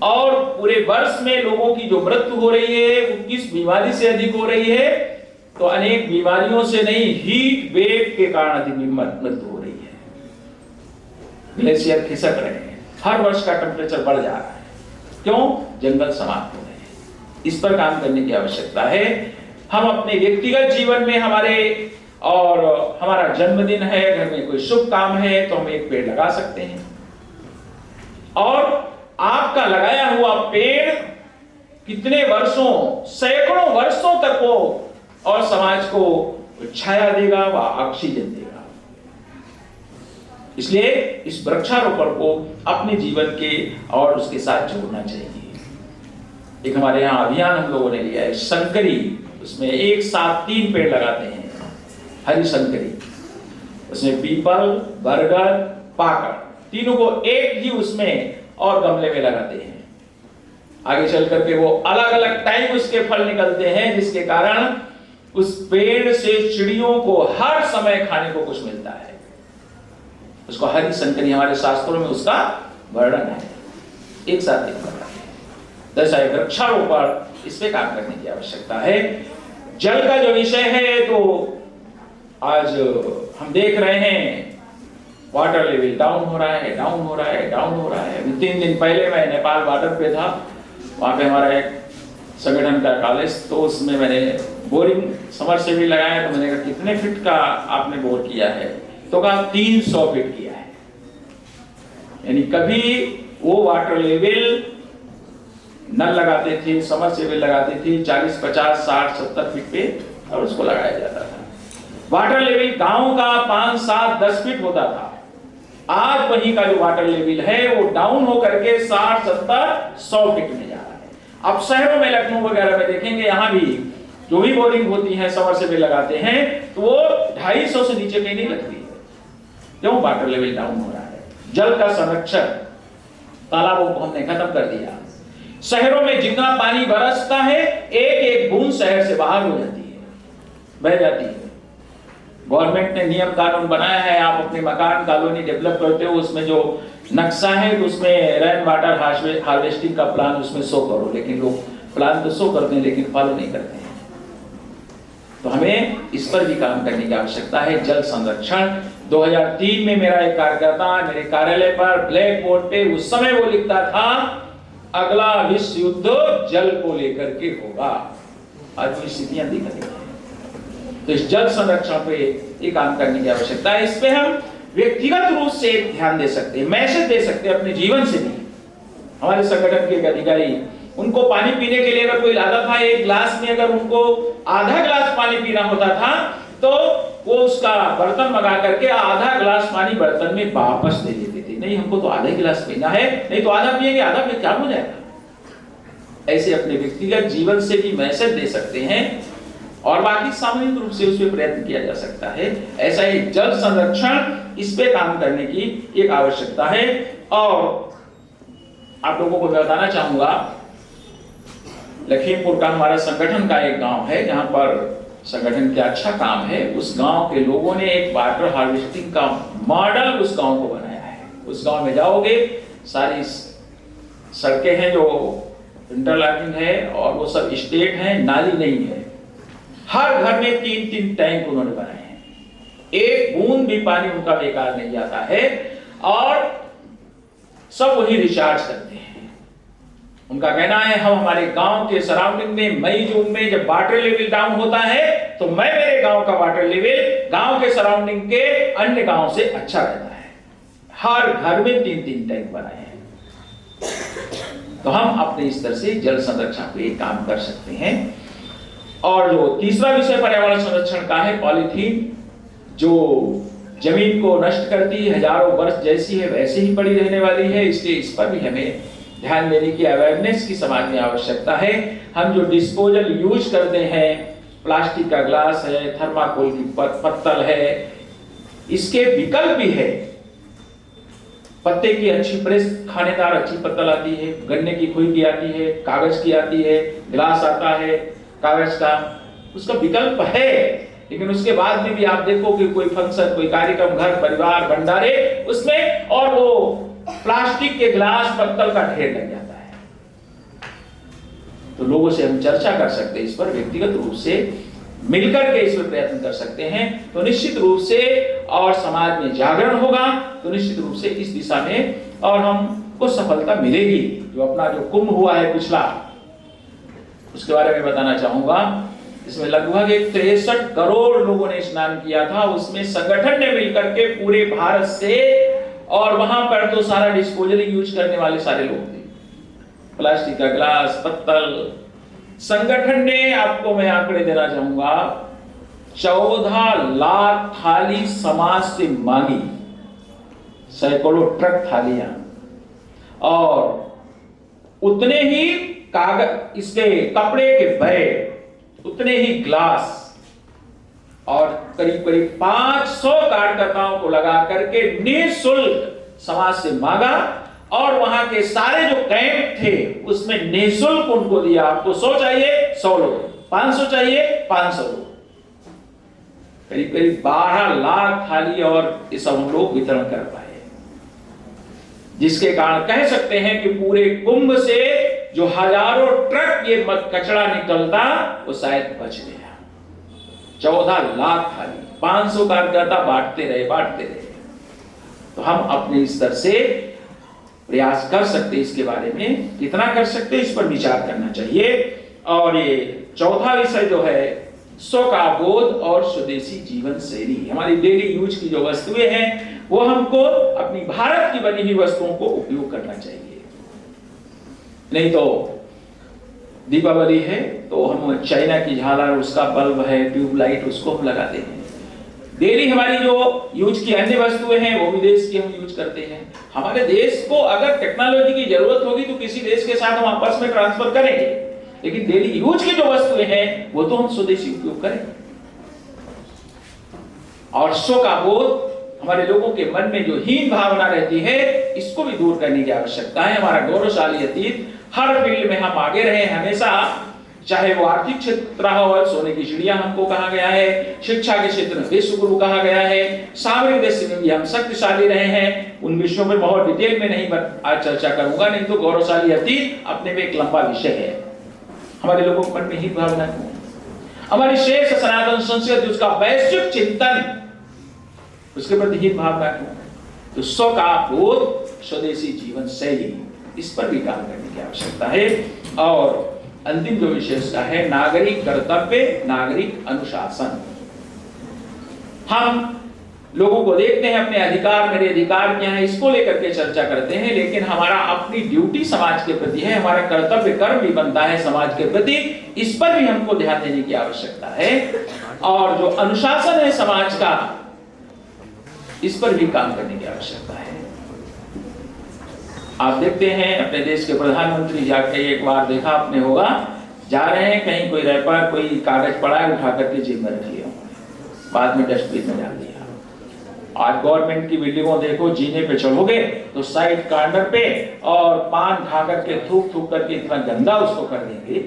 D: और पूरे वर्ष में लोगों की जो मृत्यु हो रही है वो किस बीमारी से अधिक हो रही है? तो अनेक बीमारियों से नहीं, हीट वेव के कारण अधिक मृत्यु हो रही है। ग्लेशियर खिसक रहे हैं, हर वर्ष का टेम्परेचर बढ़ जा रहा है। क्यों? जंगल समाप्त हो रहे हैं। इस पर काम करने की आवश्यकता है। हम अपने व्यक्तिगत जीवन में हमारा जन्मदिन है, घर में कोई शुभ काम है तो हम एक पेड़ लगा सकते हैं। और आपका लगाया हुआ पेड़ कितने वर्षों, सैकड़ों वर्षों तक वो और समाज को छाया देगा, वह ऑक्सीजन देगा। इसलिए इस वृक्षारोपण को अपने जीवन के और उसके साथ जोड़ना चाहिए। एक हमारे यहाँ अभियान हम लोगों ने लिया है शंकरी, उसमें एक साथ 3 पेड़ लगाते हैं, हरी शंकरी। उसमें पीपल, बरगद, पाकड़, तीनों को एक ही उसमें और गमले में लगाते हैं। आगे चल करके वो अलग अलग टाइम उसके फल निकलते हैं, जिसके कारण उस पेड़ से चिड़ियों को हर समय खाने को कुछ मिलता है। उसको हरी शंकरी, हमारे शास्त्रों में उसका वर्णन है। एक साथ एक जैसा वृक्षारोपण, इस पे काम करने की आवश्यकता है। जल का जो विषय है तो आज हम देख रहे हैं वाटर लेवल डाउन हो रहा है। अभी 3 दिन पहले मैं नेपाल बॉर्डर पे था, वहाँ पे हमारा एक संगठन का कॉलेज, तो उसमें मैंने बोरिंग समरसेबल लगाया। तो मैंने कहा कितने फीट का आपने बोर किया है? तो कहा 300 फीट किया है। यानी कभी वो वाटर लेवल नल लगाते थे, समरसेबल लगाते थे 40, 50, 60, 70 फीट पे, और उसको लगाया जाता था। वाटर लेवल गांव का 5, 7, 10 फीट होता था। आज वहीं का जो वाटर लेवल है वो डाउन होकर के 60, 70, 100 फीट में जा रहा है। अब शहरों में, लखनऊ वगैरह में देखेंगे, यहाँ भी जो भी बोरिंग होती है, समरसेबल लगाते हैं, तो वो 250 से नीचे कहीं नहीं लगती है। क्यों? वाटर लेवल डाउन हो रहा है। जल का संरक्षण, तालाबों को हमने खत्म कर दिया। शहरों में जितना पानी बरसता है, एक एक बूंद शहर से बाहर हो जाती है, बह जाती है। गवर्नमेंट ने नियम कानून बनाया है, आप अपने मकान कॉलोनी डेवलप करते हो, उसमें जो नक्शा है तो उसमें रेन वाटर हार्वेस्टिंग का प्लान उसमें शो करो, लेकिन लोग प्लान तो शो करते हैं लेकिन फॉलो नहीं करते हैं। तो हमें इस पर भी काम करने की आवश्यकता है। जल संरक्षण 2003 में मेरा एक कार्यकर्ता मेरे कार्यालय पर ब्लैक बोर्ड पे उस समय वो लिखता था, अगला विश्व युद्ध जल को लेकर के होगा। आज की स्थितियां दिख रही हैं। तो इस जल संरक्षण पे ये काम करने की आवश्यकता है। इस पे हम व्यक्तिगत रूप से ध्यान दे सकते हैं, मैसेज दे सकते हैं अपने जीवन से भी। हमारे संगठन के एक अधिकारी, उनको पानी पीने के लिए अगर कोई लाता था, एक गिलास में अगर उनको आधा गिलास पानी पीना होता था तो वो उसका बर्तन मंगा करके आधा गिलास पानी बर्तन में वापस दे देते थे। नहीं, हमको तो आधा गिलास पीना है, नहीं तो आधा पिएंगे, आधा में क्या हो जाएगा। ऐसे अपने व्यक्तिगत जीवन से भी मैसेज दे सकते हैं और बाकी सामूहिक रूप से उस पर प्रयत्न किया जा सकता है। ऐसा ही जल संरक्षण, इस पे काम करने की एक आवश्यकता है। और आप लोगों को मैं बताना चाहूंगा, लखीमपुर का हमारा संगठन का एक गांव है जहां पर संगठन का अच्छा काम है। उस गांव के लोगों ने एक वाटर हार्वेस्टिंग का मॉडल उस गांव को बनाया है। उस गांव में जाओगे, सारी सड़कें हैं जो इंटरलॉकिंग है और वो सब स्टेट हैं, नाली नहीं है। हर घर में 3-3 टैंक उन्होंने बनाए हैं, एक बूंद भी पानी उनका बेकार नहीं जाता है और सब वही रिचार्ज करते हैं। उनका कहना है, हम हमारे गांव के सराउंडिंग में मई जून में जब वाटर लेवल डाउन होता है तो मैं मेरे गांव का वाटर लेवल गांव के सराउंडिंग के अन्य गांव से अच्छा रहता है। हर घर में 3-3 टैंक बनाए हैं। तो हम अपने स्तर से जल संरक्षण पे काम कर सकते हैं। और जो तीसरा विषय पर्यावरण संरक्षण का है, पॉलीथीन, जो जमीन को नष्ट करती है, हजारों वर्ष जैसी है वैसे ही पड़ी रहने वाली है, इसलिए इस पर भी हमें ध्यान देने की, अवेयरनेस की समाज में आवश्यकता है। हम जो डिस्पोजल यूज करते हैं, प्लास्टिक का ग्लास है, थर्माकोल की पत्तल है, इसके विकल्प भी है। पत्ते की अच्छी प्रेस खानेदार अच्छी पत्तल आती है, गन्ने की खुई की आती है, कागज की आती है, गिलास आता है कागज का, उसका विकल्प है। लेकिन उसके बाद में भी आप देखो कि कोई फंक्शन, कोई कार्यक्रम, घर परिवार, भंडारे, उसमें और वो प्लास्टिक के गिलास पत्तल का ढेर लग जाता है। तो लोगों से हम चर्चा कर सकते हैं, इस पर व्यक्तिगत रूप से मिलकर के इस पर प्रयत्न कर सकते हैं। तो निश्चित रूप से और समाज में जागरण होगा, तो निश्चित रूप से इस दिशा में और हमको सफलता मिलेगी। जो अपना जो कुंभ हुआ है पिछला, उसके बारे में बताना चाहूंगा। इसमें लगभग 63 करोड़ लोगों ने स्नान किया था। उसमें संगठन ने मिलकर के पूरे भारत से, और वहां पर तो सारा डिस्पोजल यूज करने वाले सारे लोग थे, प्लास्टिक का गिलास, पत्तल। संगठन ने, आपको मैं आंकड़े देना चाहूंगा, 14 लाख थाली समाज से मांगी, सैकड़ों ट्रक थालियां, और उतने ही कागज, इसके कपड़े के बैग, उतने ही ग्लास, और करीब करीब 500 कार्यकर्ताओं को लगा करके निःशुल्क समाज से मांगा। और वहां के सारे जो कैंप थे उसमें निःशुल्क उनको दिया। आपको 100 चाहिए 100 लोग, 500 चाहिए 500 लोग, करीब करीब 12 लाख थाली और ये सब हम लोग वितरण कर पाए। जिसके कारण कह सकते हैं कि पूरे कुंभ से जो हजारों ट्रक ये कचरा निकलता वो शायद बच गया। 14 लाख थाली, 500 कार्यकर्ता बांटते रहे। तो हम अपने स्तर से प्रयास कर सकते, इसके बारे में कितना कर सकते इस पर विचार करना चाहिए। और ये चौथा विषय जो है, स्व का बोध और स्वदेशी जीवन शैली। हमारी डेली यूज की जो वस्तुएं हैं वो हमको अपनी भारत की बनी हुई वस्तुओं को उपयोग करना चाहिए। नहीं तो दीपावली है तो हम चाइना की झालर, उसका बल्ब है, ट्यूबलाइट, उसको हम लगाते हैं। डेली हमारी जो यूज की अन्य वस्तुएं हैं वो विदेश की हम यूज करते हैं। हमारे देश को अगर टेक्नोलॉजी की जरूरत होगी तो किसी देश के साथ हम आपस में ट्रांसफर करेंगे, लेकिन डेली यूज की जो वस्तुएं हैं वो तो हम स्वदेशी उपयोग करेंगे। और स्व का बोध, हमारे लोगों के मन में जो हीन भावना रहती है इसको भी दूर करने की आवश्यकता है। हमारा गौरवशाली अतीत, हर फील्ड में हम आगे रहे, हमेशा चाहे वो आर्थिक क्षेत्र रहा हो, सोने की चिड़िया हमको कहा गया है, शिक्षा के क्षेत्र में विश्व गुरु कहा गया है, सामरिक दृष्टि में भी हम शक्तिशाली रहे हैं। उन विषयों में बहुत डिटेल में नहीं आज चर्चा करूंगा, नहीं तो गौरवशाली अतीत अपने में एक लंबा विषय है। हमारे लोगों के मन में ही भावना क्यों? हमारी शेष सनातन संस्कृति, उसका वैश्विक चिंतन, उसके प्रति ही भावना क्यों? तो स्व का बोध, स्वदेशी जीवन शैली, इस पर भी काम करने की आवश्यकता है। और अंतिम जो विशेषता है, नागरिक कर्तव्य, नागरिक अनुशासन। हम लोगों को देखते हैं अपने अधिकार, मेरे अधिकार क्या है, इसको लेकर के चर्चा करते हैं, लेकिन हमारा अपनी ड्यूटी समाज के प्रति है, हमारा कर्तव्य कर्म भी बनता है समाज के प्रति, इस पर भी हमको ध्यान देने की आवश्यकता है। और जो अनुशासन है समाज का, इस पर भी काम करने की आवश्यकता है। आप देखते हैं अपने देश के प्रधानमंत्री जाके, एक बार देखा आपने होगा, जा रहे हैं कहीं, कोई रैपर, कोई कागज पड़ा है, उठा करके जेब में रख लिया, बाद में डस्टबिन में डाल दिया। आज गवर्नमेंट की बिल्डिंगों देखो, जीने पे चढ़ोगे तो साइड कॉर्नर पे और पान खा करके थूक थूक करके इतना गंदा उसको कर देंगे,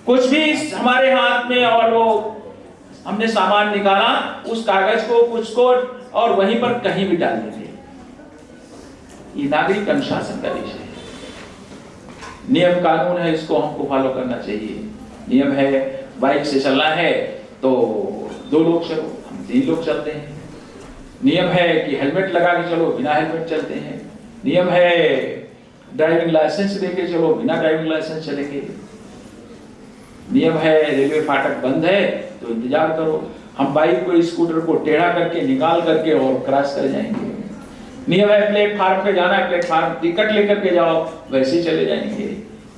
D: कुछ भी हमारे हाथ में, और वो हमने सामान निकाला, उस कागज को कुछ को और वहीं पर कहीं भी डाल देंगे। ये नागरिक अनुशासन का विषय है। नियम कानून है, इसको हमको फॉलो करना चाहिए। नियम है बाइक से चलना है तो 2 लोग चलो, हम 3 लोग चलते हैं। नियम है कि हेलमेट लगा के चलो, बिना हेलमेट चलते हैं। नियम है ड्राइविंग लाइसेंस लेके चलो, बिना ड्राइविंग लाइसेंस चलेंगे। नियम है रेलवे फाटक बंद है तो इंतजार करो, हम बाइक को, स्कूटर को टेढ़ा करके निकाल करके और क्रॉस कर जाएंगे। नियम है प्लेटफार्म पे जाना है, प्लेटफार्म टिकट लेकर के जाओ, वैसे ही चले जाएंगे।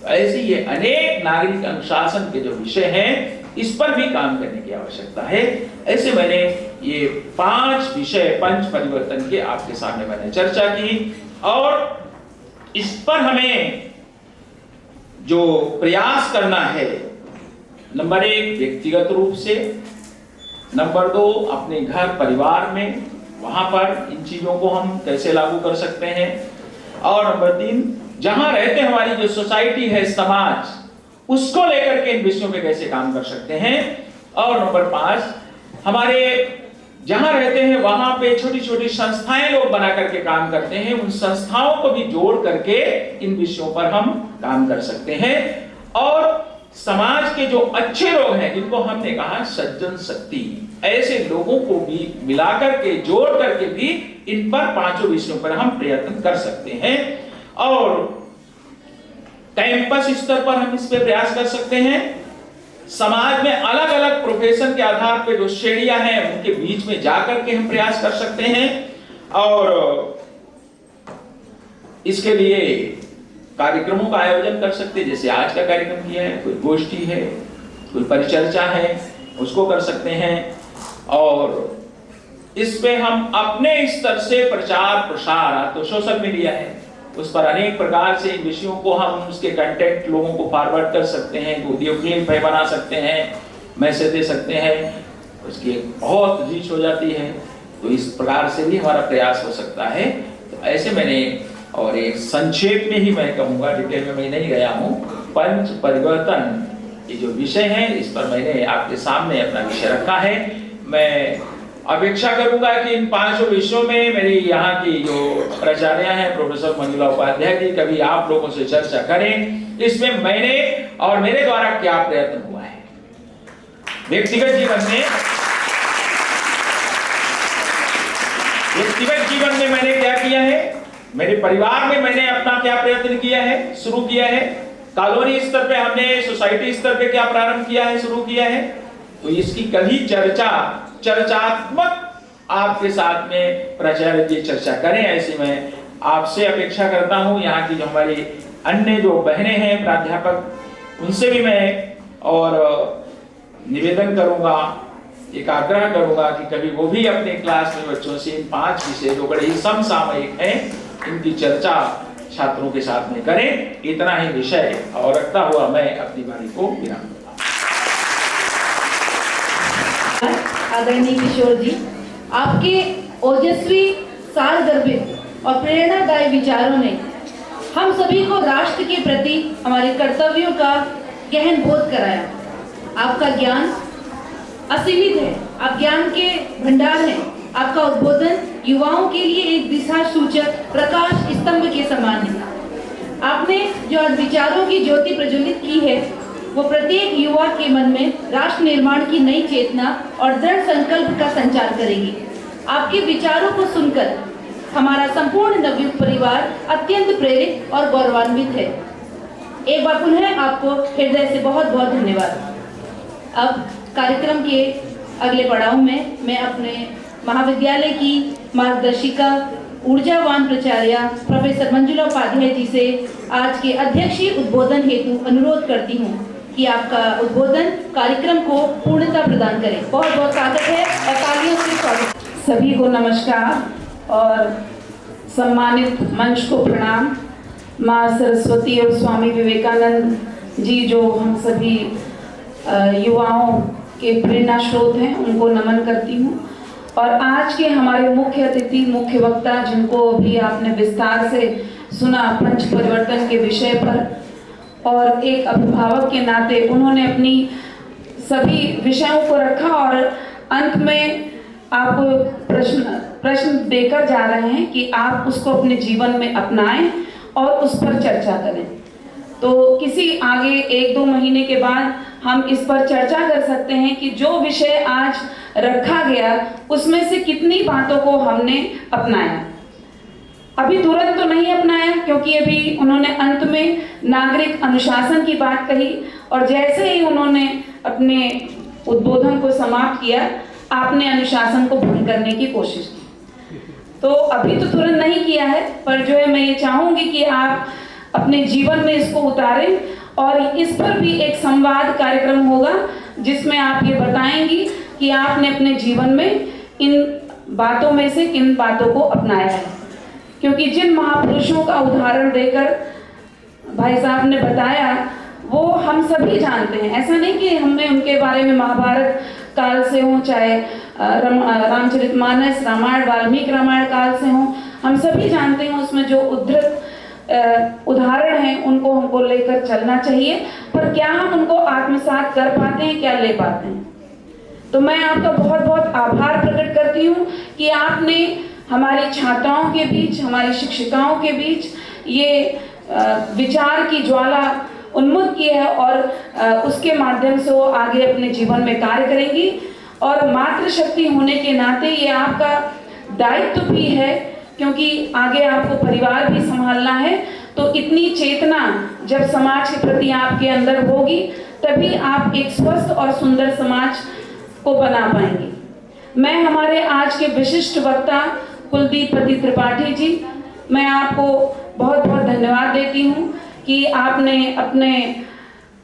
D: ऐसे ये अनेक नागरिक अनुशासन के जो विषय हैं, इस पर भी काम करने की आवश्यकता है। ऐसे मैंने ये 5 विषय, पंच परिवर्तन के आपके सामने मैंने चर्चा की, और इस पर हमें जो प्रयास करना है, नंबर 1 व्यक्तिगत रूप से, नंबर 2 अपने घर परिवार में, वहां पर इन चीजों को हम कैसे लागू कर सकते हैं, और नंबर 3 जहां रहते हमारी जो सोसाइटी है, समाज, उसको लेकर के इन विषयों में कैसे काम कर सकते हैं, और नंबर 5 हमारे जहां रहते हैं वहां पे छोटी छोटी संस्थाएं लोग बना करके काम करते हैं, उन संस्थाओं को भी जोड़ करके इन विषयों पर हम काम कर सकते हैं। और समाज के जो अच्छे लोग हैं, जिनको हमने कहा सज्जन शक्ति, ऐसे लोगों को भी मिलाकर के, जोड़ करके भी इन पर 5 विषयों पर हम प्रयत्न कर सकते हैं। और कैंपस स्तर पर हम इस पे प्रयास कर सकते हैं। समाज में अलग अलग प्रोफेशन के आधार पर जो श्रेणियां हैं, उनके बीच में जाकर के हम प्रयास कर सकते हैं। और इसके लिए कार्यक्रमों का आयोजन कर सकते हैं, जैसे आज का कार्यक्रम किया है, कोई गोष्ठी है, कोई परिचर्चा है, उसको कर सकते हैं। और इस पे हम अपने स्तर से प्रचार प्रसार, तो सोशल मीडिया है, उस पर अनेक प्रकार से इन विषयों को हम, उसके कंटेंट लोगों को फॉरवर्ड कर सकते हैं, वीडियो क्लिप बना सकते हैं, मैसेज दे सकते हैं, उसकी बहुत रीच हो जाती है। तो इस प्रकार से भी हमारा प्रयास हो सकता है। तो ऐसे मैंने, और एक संक्षेप में ही मैं कहूँगा, डिटेल में मैं नहीं गया हूँ, पंच परिवर्तन ये जो विषय है, इस पर मैंने आपके सामने अपना विषय रखा है। मैं अपेक्षा करूंगा कि इन 5 विषयों में मेरी यहाँ की जो प्राचार्य हैं, प्रोफेसर मंजुला उपाध्याय जी, कभी आप लोगों से चर्चा करें इसमें मैंने और मेरे द्वारा क्या प्रयत्न हुआ है व्यक्तिगत जीवन में मैंने क्या किया है, मेरे परिवार में मैंने अपना क्या प्रयत्न किया है, शुरू किया है, कॉलोनी स्तर पे हमने, सोसाइटी स्तर पे क्या प्रारंभ किया है, शुरू किया है। तो इसकी कभी चर्चात्मक आपके साथ में प्राचार्य जी चर्चा करें, ऐसी मैं आपसे अपेक्षा करता हूं। यहाँ की जो हमारी अन्य जो बहनें हैं प्राध्यापक, उनसे भी मैं और निवेदन करूंगा, एक आग्रह करूंगा कि कभी वो भी अपने क्लास में बच्चों से इन 5 विषय जो बड़े ही समसामयिक हैं, इनकी चर्चा छात्रों के साथ में करें। इतना ही विषय और रखता हुआ मैं अपनी वाणी को विराम दूंगा।
A: आदरणीय किशोर जी, आपके ओजस्वी, सारगर्भित और प्रेरणादायी विचारों ने हम सभी को राष्ट्र के प्रति हमारे कर्तव्यों का गहन बोध कराया। आपका ज्ञान असीमित है, आप ज्ञान के भंडार हैं। आपका उद्बोधन युवाओं के लिए एक दिशा सूचक प्रकाश स्तंभ के समान है। आपने जो आज विचारों की ज्योति प्रज्वलित की है, वो प्रत्येक युवा के मन में राष्ट्र निर्माण की नई चेतना और दृढ़ संकल्प का संचार करेगी। आपके विचारों को सुनकर हमारा संपूर्ण नवयुग परिवार अत्यंत प्रेरित और गौरवान्वित है। एक बार पुनः आपको हृदय से बहुत बहुत धन्यवाद। अब कार्यक्रम के अगले पड़ाव में मैं अपने महाविद्यालय की मार्गदर्शिका ऊर्जावान प्राचार्य प्रोफेसर मंजुला उपाध्याय जी से आज के अध्यक्षीय उद्बोधन हेतु अनुरोध करती हूँ कि आपका उद्बोधन कार्यक्रम को पूर्णता प्रदान करें। बहुत बहुत स्वागत है और तालियों से स्वागत।
E: सभी को नमस्कार और सम्मानित मंच को प्रणाम। माँ सरस्वती और स्वामी विवेकानंद जी जो हम सभी युवाओं के प्रेरणा स्रोत हैं, उनको नमन करती हूँ। और आज के हमारे मुख्य अतिथि, मुख्य वक्ता, जिनको अभी आपने विस्तार से सुना पंच परिवर्तन के विषय पर, और एक अभिभावक के नाते उन्होंने अपनी सभी विषयों को रखा और अंत में आपको प्रश्न देकर जा रहे हैं कि आप उसको अपने जीवन में अपनाएं और उस पर चर्चा करें। तो किसी आगे 1-2 महीने के बाद हम इस पर चर्चा कर सकते हैं कि जो विषय आज रखा गया उसमें से कितनी बातों को हमने अपनाया। अभी तुरंत तो नहीं अपनाया, क्योंकि अभी उन्होंने अंत में नागरिक अनुशासन की बात कही और जैसे ही उन्होंने अपने उद्बोधन को समाप्त किया, आपने अनुशासन को भंग करने की कोशिश की। तो अभी तो तुरंत नहीं किया है, पर जो है मैं ये चाहूंगी कि आप अपने जीवन में इसको उतारें और इस पर भी एक संवाद कार्यक्रम होगा जिसमें आप ये बताएंगी कि आपने अपने जीवन में इन बातों में से किन बातों को अपनाया है। क्योंकि जिन महापुरुषों का उदाहरण देकर भाई साहब ने बताया वो हम सभी जानते हैं। ऐसा नहीं कि हमने उनके बारे में महाभारत काल से हो, चाहे रामचरितमानस, रामायण, वाल्मीकि रामायण काल से हो, हम सभी जानते हैं उसमें जो उद्धृत उदाहरण हैं उनको हमको लेकर चलना चाहिए। पर क्या हम उनको आत्मसात कर पाते हैं, क्या ले पाते हैं? तो मैं आपका बहुत बहुत आभार प्रकट करती हूँ कि आपने हमारी छात्राओं के बीच, हमारी शिक्षिकाओं के बीच ये विचार की ज्वाला उन्मुख की है और उसके माध्यम से वो आगे अपने जीवन में कार्य करेंगी। और मातृशक्ति होने के नाते ये आपका दायित्व भी है, क्योंकि आगे आपको परिवार भी संभालना है। तो इतनी चेतना जब समाज के प्रति आपके अंदर होगी, तभी आप एक स्वस्थ और सुंदर समाज को बना पाएंगे। मैं हमारे आज के विशिष्ट वक्ता कुलदीप पति त्रिपाठी जी, मैं आपको बहुत बहुत धन्यवाद देती हूँ कि आपने अपने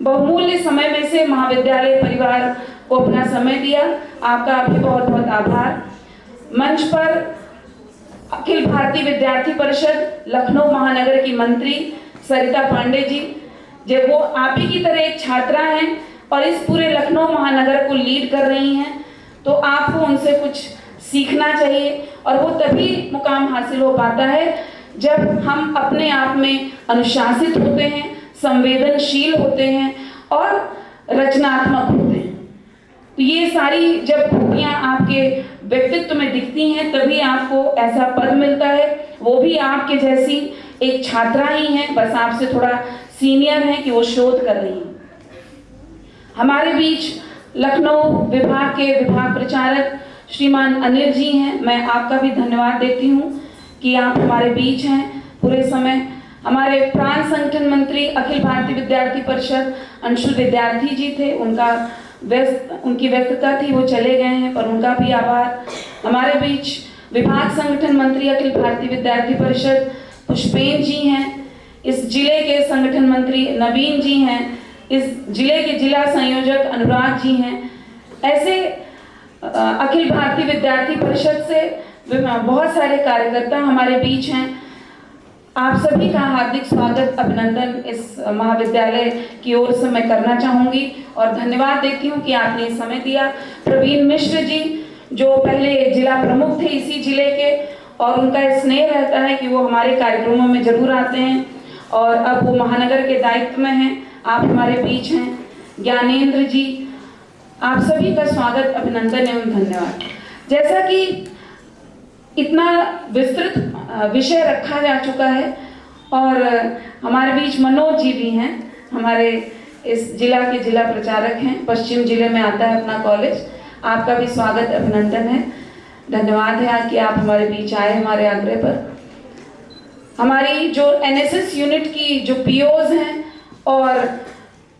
E: बहुमूल्य समय में से महाविद्यालय परिवार को अपना समय दिया। आपका भी बहुत बहुत आभार। मंच पर अखिल भारतीय विद्यार्थी परिषद लखनऊ महानगर की मंत्री सरिता पांडे जी, जब वो आप ही की तरह एक छात्रा हैं और इस पूरे लखनऊ महानगर को लीड कर रही हैं, तो आपको उनसे कुछ सीखना चाहिए। और वो तभी मुकाम हासिल हो पाता है जब हम अपने आप में अनुशासित होते हैं, संवेदनशील होते हैं और रचनात्मक होते हैं। तो ये सारी जब खूबियाँ आपके व्यक्तित्व में दिखती हैं, तभी आपको ऐसा पद मिलता है। वो भी आपके जैसी एक छात्रा ही है, बस आपसे थोड़ा सीनियर है कि वो शोध कर रही हैं। हमारे बीच लखनऊ विभाग के विभाग प्रचारक श्रीमान अनिल जी हैं। मैं आपका भी धन्यवाद देती हूँ कि आप हमारे बीच हैं पूरे समय। हमारे प्रांत संगठन मंत्री अखिल भारतीय विद्यार्थी परिषद अंशुल विद्यार्थी जी थे, उनकी व्यस्तता थी, वो चले गए हैं, पर उनका भी आभार। हमारे बीच विभाग संगठन मंत्री अखिल भारतीय विद्यार्थी परिषद पुष्पेन जी हैं। इस जिले के संगठन मंत्री नवीन जी हैं। इस जिले के जिला संयोजक अनुराग जी हैं। ऐसे अखिल भारतीय विद्यार्थी परिषद से बहुत सारे कार्यकर्ता हमारे बीच हैं। आप सभी का हार्दिक स्वागत, अभिनंदन इस महाविद्यालय की ओर से मैं करना चाहूँगी और धन्यवाद देती हूँ कि आपने समय दिया। प्रवीण मिश्र जी, जो पहले जिला प्रमुख थे इसी जिले के, और उनका स्नेह रहता है कि वो हमारे कार्यक्रमों में जरूर आते हैं और अब वो महानगर के दायित्व में हैं। आप हमारे बीच हैं। ज्ञानेंद्र जी, आप सभी का स्वागत, अभिनंदन एवं धन्यवाद। जैसा कि इतना विस्तृत विषय रखा जा चुका है और हमारे बीच मनोज जी भी हैं, हमारे इस जिला के जिला प्रचारक हैं, पश्चिम जिले में आता है अपना कॉलेज। आपका भी स्वागत, अभिनंदन है, धन्यवाद है कि आप हमारे बीच आए हमारे आग्रह पर। हमारी जो एनएसएस यूनिट की जो पीओज हैं और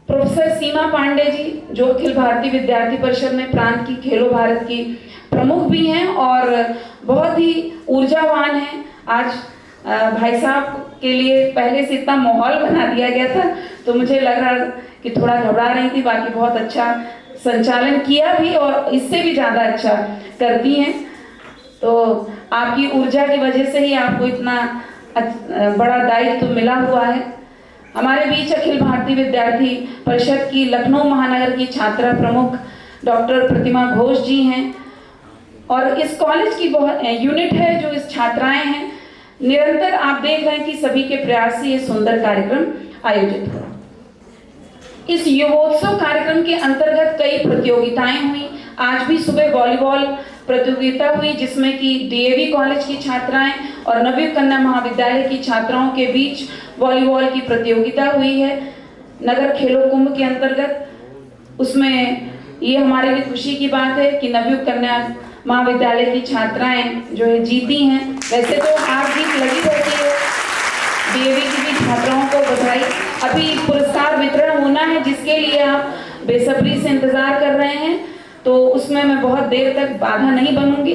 E: प्रोफेसर सीमा पांडे जी, जो अखिल भारतीय विद्यार्थी परिषद में प्रांत की खेलो भारत की प्रमुख भी हैं और बहुत ही ऊर्जावान हैं। आज भाई साहब के लिए पहले से इतना माहौल बना दिया गया था तो मुझे लग रहा कि थोड़ा घबरा रही थी, बाकी बहुत अच्छा संचालन किया भी और इससे भी ज़्यादा अच्छा करती हैं। तो आपकी ऊर्जा की वजह से ही आपको इतना बड़ा दायित्व मिला हुआ है। हमारे बीच अखिल भारतीय विद्यार्थी परिषद की लखनऊ महानगर की छात्रा प्रमुख डॉक्टर प्रतिमा घोष जी हैं और इस कॉलेज की बहुत यूनिट है जो इस छात्राएं हैं। निरंतर आप देख रहे हैं कि सभी के प्रयास से ये सुंदर कार्यक्रम आयोजित हुआ। इस युवोत्सव कार्यक्रम के अंतर्गत कई प्रतियोगिताएं हुई। आज भी सुबह वॉलीबॉल प्रतियोगिता हुई जिसमें कि डीएवी कॉलेज की छात्राएं और नवयुग कन्या महाविद्यालय की छात्राओं के बीच वॉलीबॉल की प्रतियोगिता हुई है नगर खेलो कुंभ के अंतर्गत। उसमें ये हमारे लिए खुशी की बात है कि नवयुग कन्या महाविद्यालय की छात्राएं जो है जीती हैं। वैसे तो हार जीत लगी रहती है, डीएवी की भी छात्राओं को बधाई। अभी पुरस्कार वितरण होना है जिसके लिए आप बेसब्री से इंतजार कर रहे हैं, तो उसमें मैं बहुत देर तक बाधा नहीं बनूंगी।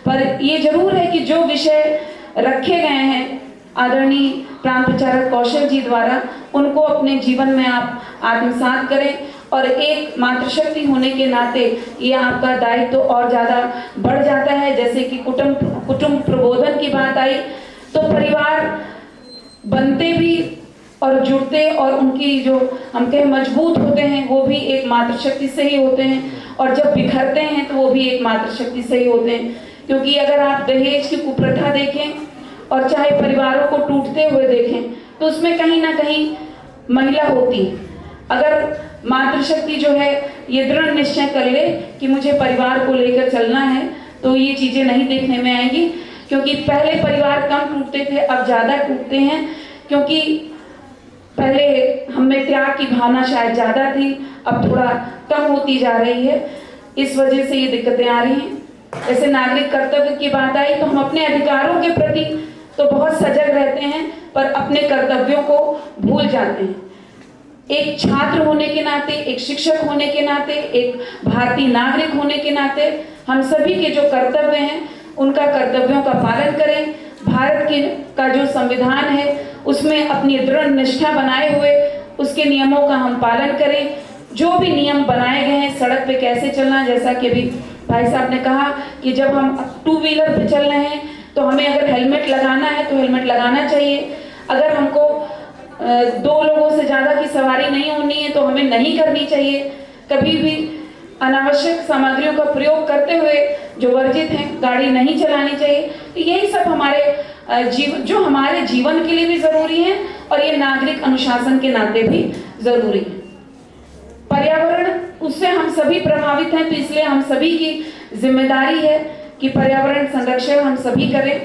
E: पर ये जरूर है कि जो विषय रखे गए हैं आदरणीय प्रांत प्रचारक कौशल जी द्वारा, उनको अपने जीवन में आप आत्मसात करें और एक मातृशक्ति होने के नाते ये आपका दायित्व तो और ज़्यादा बढ़ जाता है। जैसे कि कुटुंब प्रबोधन की बात आई तो परिवार बनते भी और जुड़ते और उनकी जो हम कहें मजबूत होते हैं वो भी एक मातृशक्ति से ही होते हैं और जब बिखरते हैं तो वो भी एक मातृशक्ति से ही होते हैं। क्योंकि अगर आप दहेज की कुप्रथा देखें और चाहे परिवारों को टूटते हुए देखें तो उसमें कहीं ना कहीं महिला होती है। अगर मातृशक्ति जो है ये दृढ़ निश्चय कर ले कि मुझे परिवार को लेकर चलना है तो ये चीज़ें नहीं देखने में आएंगी। क्योंकि पहले परिवार कम टूटते थे, अब ज़्यादा टूटते हैं, क्योंकि पहले हमें त्याग की भावना शायद ज़्यादा थी, अब थोड़ा कम होती जा रही है। इस वजह से ये दिक्कतें आ रही हैं। जैसे नागरिक कर्तव्य की बात आई तो हम अपने अधिकारों के प्रति तो बहुत सजग रहते हैं पर अपने कर्तव्यों को भूल जाते हैं। एक छात्र होने के नाते, एक शिक्षक होने के नाते, एक भारतीय नागरिक होने के नाते हम सभी के जो कर्तव्य हैं उनका कर्तव्यों का पालन करें। भारत का जो संविधान है उसमें अपनी दृढ़ निष्ठा बनाए हुए उसके नियमों का हम पालन करें। जो भी नियम बनाए गए हैं सड़क पे कैसे चलना, जैसा कि अभी भाई साहब ने कहा कि जब हम टू व्हीलर पे चल रहे हैं तो हमें अगर हेलमेट लगाना है तो हेलमेट लगाना चाहिए। अगर हमको 2 लोगों से ज़्यादा की सवारी नहीं होनी है तो हमें नहीं करनी चाहिए। कभी भी अनावश्यक सामग्रियों का प्रयोग करते हुए जो वर्जित हैं गाड़ी नहीं चलानी चाहिए। तो यही सब हमारे जीवन के लिए भी ज़रूरी है और ये नागरिक अनुशासन के नाते भी ज़रूरी है। पर्यावरण उससे हम सभी प्रभावित हैं तो इसलिए हम सभी की जिम्मेदारी है कि पर्यावरण संरक्षण हम सभी करें।